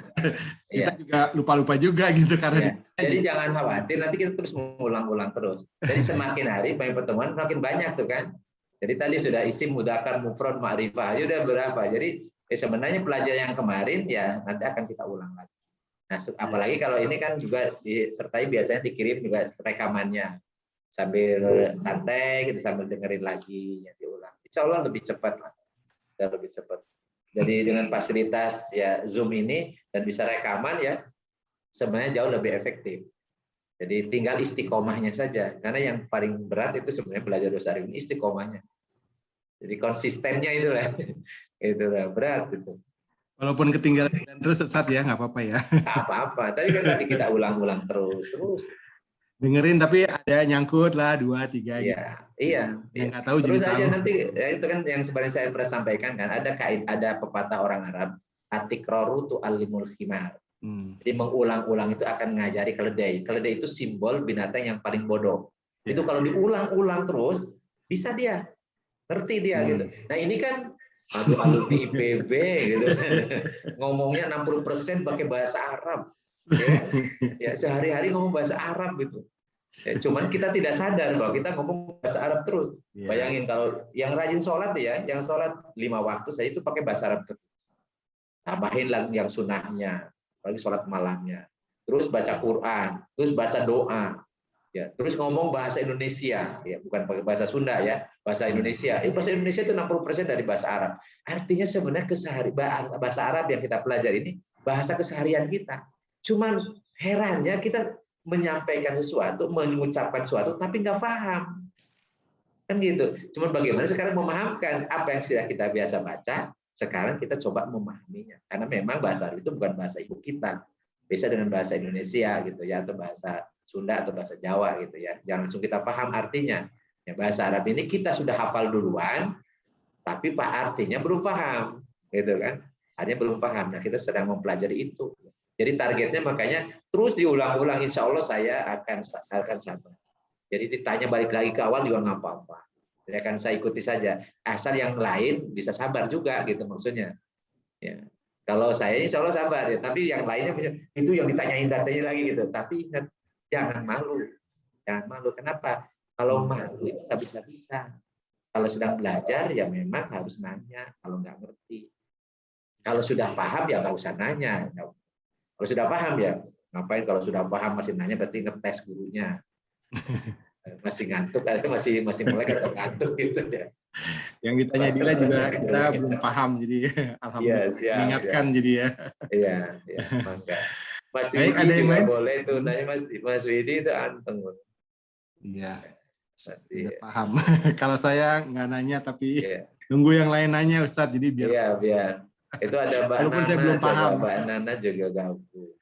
Iya. juga lupa-lupa juga gitu karena Ya. Jadi jangan khawatir, nanti kita terus mengulang-ulang terus. Jadi semakin hari banyak pertemuan makin banyak tuh kan. Jadi tadi sudah isim, mudzakkar, mufrad, ma'rifah, ya udah berapa. Jadi sebenarnya pelajaran yang kemarin ya nanti akan kita ulang lagi. Nah, apalagi kalau ini kan juga disertai biasanya dikirim juga rekamannya sambil santai, gitu sambil dengerin lagi ya diulang. Insya Allah lebih cepat lah, lebih cepat. Jadi dengan fasilitas ya Zoom ini dan bisa rekaman ya sebenarnya jauh lebih efektif. Jadi tinggal istiqomahnya saja, karena yang paling berat itu sebenarnya belajar bahasa Arab ini istiqomahnya. Jadi konsistennya itulah, itulah berat itu. walaupun ketinggalan terus Ustaz ya nggak apa-apa ya. Nggak apa-apa, tapi kan tadi kita ulang-ulang terus. Dengerin tapi ada nyangkut lah 2, 3 gitu. Iya. Yang nggak tahu Terus jadi aja tahu. nanti ya itu kan yang sebenarnya saya pernah sampaikan kan ada pepatah orang Arab atikraru tu'allimul khimar. Jadi mengulang-ulang itu akan mengajari keledai. Keledai itu simbol binatang yang paling bodoh. Itu kalau diulang-ulang terus bisa dia ngerti dia gitu. Nah ini kan aduh IPB gitu. Ngomongnya 60% pakai bahasa Arab. Ya sehari-hari ngomong bahasa Arab gitu. Ya, cuman kita tidak sadar bahwa kita ngomong bahasa Arab terus. Bayangin kalau yang rajin sholat ya, yang sholat 5 waktu saya itu pakai bahasa Arab terus. Tambahin lagi yang sunnahnya, lagi sholat malamnya. Terus baca Quran, terus baca doa. Ya, terus ngomong bahasa Indonesia, ya bukan pakai bahasa Sunda ya, bahasa Indonesia. Bahasa Indonesia itu 60% dari bahasa Arab. Artinya sebenarnya bahasa Arab yang kita pelajari ini bahasa keseharian kita. Cuman herannya kita menyampaikan sesuatu, mengucapkan sesuatu, tapi nggak paham. Kan gitu. Cuman bagaimana sekarang memahamkan apa yang sudah kita biasa baca, sekarang kita coba memahaminya. Karena memang bahasa Arab itu bukan bahasa ibu kita. Beda dengan bahasa Indonesia gitu ya, atau bahasa Sunda atau bahasa Jawa gitu ya. Jangan langsung kita paham artinya. Ya, bahasa Arab ini kita sudah hafal duluan, tapi artinya belum paham, gitu kan? Artinya belum paham. Nah, kita sedang mempelajari itu. Jadi targetnya makanya terus diulang-ulang. Insya Allah saya akan sabar. Jadi ditanya balik lagi ke awal juga nggak apa-apa. Ya kan saya ikuti saja. Asal yang lain bisa sabar juga gitu maksudnya. Ya. Kalau saya insya Allah sabar ya. Tapi yang lainnya itu yang ditanyain datanya lagi gitu. Tapi ingat jangan malu. Jangan malu. Kenapa? Kalau malu itu nggak bisa. Kalau sedang belajar ya memang harus nanya. Kalau nggak ngerti. Kalau sudah paham ya nggak usah nanya. Kalau sudah paham ya, ngapain kalau sudah paham masih nanya berarti ngetes gurunya. Masih ngantuk, masih mulai atau ngantuk gitu ya. Yang ditanya Dila juga kita belum paham jadi alhamdulillah mengingatkan jadi ya. Iya, mangga. Mas Baik, Widi ada yang juga lain? boleh tuh nanya Mas Widi itu anteng. Iya. Pasti. Paham. Kalau saya nggak nanya tapi nunggu yang lain nanya Ustadz jadi biar. Iya, biar. Itu ada Mbak Walaupun Nana, saya belum paham. Mbak Nana juga gabung.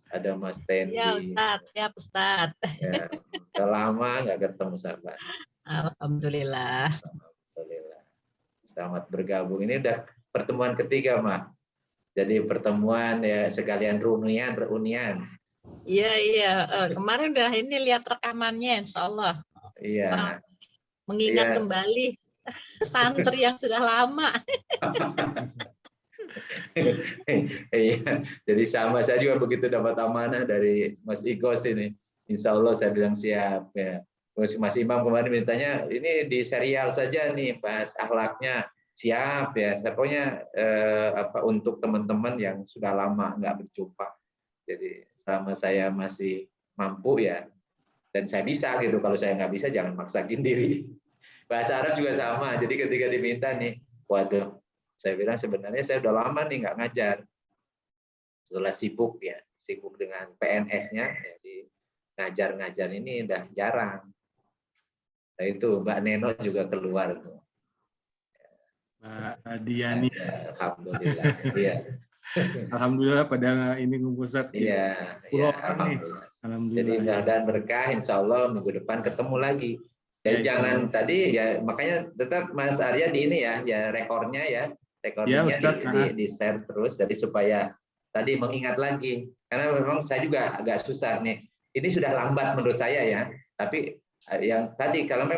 Ada Mas Tendi. Ya Ustadz, siap Ustadz. Ya, udah lama nggak ketemu sahabat. Alhamdulillah. Alhamdulillah. Selamat bergabung. Ini udah pertemuan ketiga, Mak. Jadi pertemuan ya sekalian reunian. Iya. Kemarin udah ini lihat rekamannya, Insya Allah. Iya. Mengingat kembali santri yang sudah lama. Iya, jadi sama saya juga begitu dapat amanah dari Mas Igos ini. Insya Allah saya bilang siap ya. Terus Mas Imam kemarin mintanya ini di serial saja nih bahas akhlaknya, siap ya. Pokoknya untuk teman-teman yang sudah lama nggak berjumpa. Jadi selama saya masih mampu ya, dan saya bisa gitu. Kalau saya nggak bisa, jangan maksakin diri. Bahasa Arab juga sama. Jadi ketika diminta nih, waduh, saya bilang sebenarnya saya udah lama nih nggak ngajar. Setelah sibuk ya, sibuk dengan PNS-nya, jadi ngajar-ngajar ini udah jarang. Nah itu Mbak Neno juga keluar tuh. Mbak Diani. Alhamdulillah. Iya. Alhamdulillah pada ini ngumpul Ustaz. Iya. Pulau Alhamdulillah. Alhamdulillah. Jadi mudah-mudahan berkah, insya Allah minggu depan ketemu lagi. Dan Ya, jangan insya Allah. tadi ya, makanya tetap Mas Arya di ini ya rekornya ya, rekornya Ya, Ustaz. di share terus, jadi supaya tadi mengingat lagi. Karena memang saya juga agak susah nih. Ini sudah lambat menurut saya ya. Tapi yang tadi kalau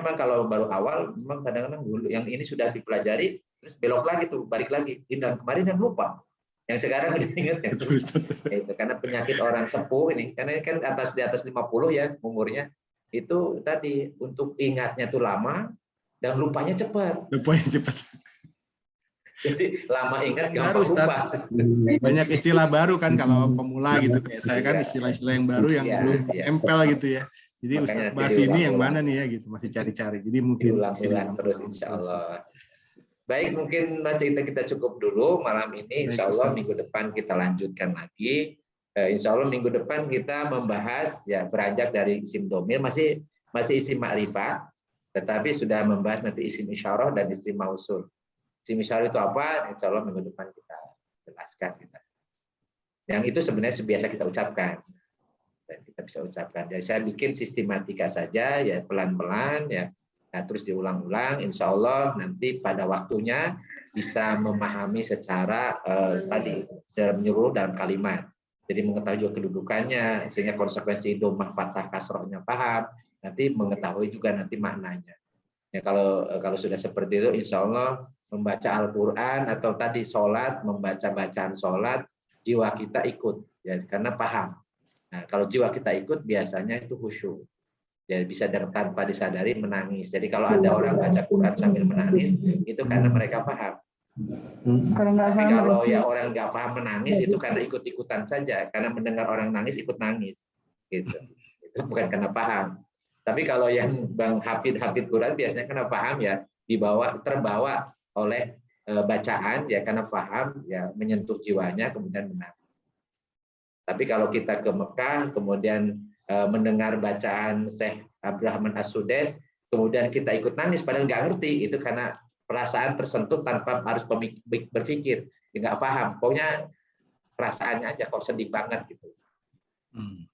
baru awal, memang kadang-kadang dulu yang ini sudah dipelajari, terus belok lagi tuh, balik lagi. Dan kemarin yang lupa. Yang sekarang udah ingat ya. Itu karena penyakit orang sepuh ini, karena kan di atas 50 ya umurnya, itu tadi untuk ingatnya tuh lama dan lupanya cepat. Jadi lama ingat gampang lupa. Banyak istilah baru kan kalau pemula gitu, kayak saya kan istilah-istilah yang baru yang belum nempel gitu ya. Jadi Ustaz bahas ini yang mana nih ya gitu, masih cari-cari. Jadi mungkin diulang-ulang terus insya Allah. Baik, mungkin masih kita cukup dulu malam ini. Insya Allah minggu depan kita lanjutkan lagi. Insya Allah minggu depan kita membahas ya beranjak dari isim domir, masih isim ma'rifah, tetapi sudah membahas nanti isim isyarah dan isim mausul. Isim isyarah itu apa? Insya Allah minggu depan kita jelaskan. Yang itu sebenarnya biasa kita ucapkan. Dan kita bisa ucapkan. Jadi saya bikin sistematika saja ya pelan-pelan ya. Nah, terus diulang-ulang, insya Allah nanti pada waktunya bisa memahami secara secara menyeluruh dalam kalimat. Jadi mengetahui juga kedudukannya, sehingga konsekuensi dhammah fathah kasrohnya paham, nanti mengetahui juga nanti maknanya. Ya, kalau sudah seperti itu, insya Allah membaca Al-Quran atau tadi sholat, membaca bacaan sholat, jiwa kita ikut, ya, karena paham. Nah, kalau jiwa kita ikut, biasanya itu khusyuk. Jadi bisa tanpa disadari menangis. Jadi kalau ada orang baca Quran sambil menangis, itu karena mereka paham. Tapi kalau ya orang nggak paham menangis, itu karena ikut-ikutan saja. Karena mendengar orang nangis, ikut nangis. Gitu. Itu bukan karena paham. Tapi kalau yang Bang Hafid Quran biasanya karena paham ya, terbawa oleh bacaan ya karena paham ya menyentuh jiwanya kemudian menangis. Tapi kalau kita ke Mekah kemudian mendengar bacaan Syekh Abdurrahman As-Sudes, kemudian kita ikut nangis padahal nggak ngerti, itu karena perasaan tersentuh tanpa harus berpikir, nggak paham, pokoknya perasaannya aja kok sedih banget gitu.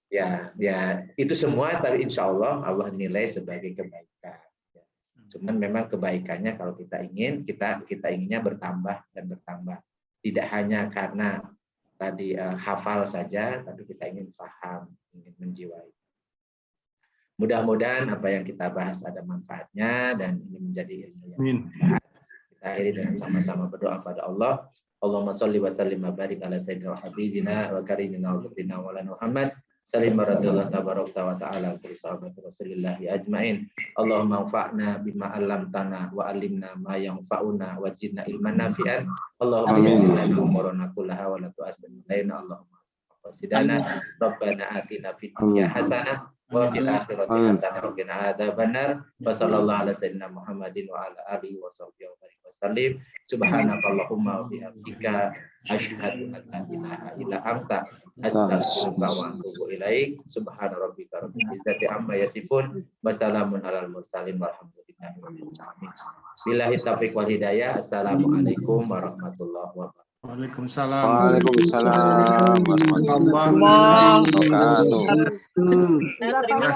Ya itu semua tapi insya Allah Allah nilai sebagai kebaikan. Cuman memang kebaikannya kalau kita inginnya bertambah dan bertambah, tidak hanya karena tadi hafal saja, tapi kita ingin paham, ingin menjiwai. Mudah-mudahan apa yang kita bahas ada manfaatnya dan ini menjadi ilmu yang bermanfaat. Kita akhiri dengan sama-sama berdoa pada Allah. Allahumma sholli wa sallim wa barik ala sayyidina habibina wa karimina wa rabbina wa lana Muhammad salim radhiyallahu tabaraka wa ta'ala bi sahabati Rasulillah ajmain. Allahumma anfa'na bima 'allamtana wa 'allimna ma yanfa'una wa zidna ilman nafi'an. Allahumma yassir umurana kullaha wa la tu'assir alaina. Allahumma wasidana rabbana atina fid dunya hasanah wa fil akhirati hasanah wa qina adzabannar. Wa sallallahu ala sayyidina Muhammadin wa ala alihi wa sahbihi wa sallim. Subhanakallahumma wa bihamdika asyhadu an la ilaha illa anta astaghfiruka wa atubu ilaik. Subhana rabbika rabbil izzati amma yasifun wa salamun alal mursalin walhamdulillahi rabbil alamin. Billahi taufiq wal hidayah. Assalamualaikum warahmatullahi wabarakatuh. Waalaikumsalam. Waalaikumsalam warahmatullahi wabarakatuh.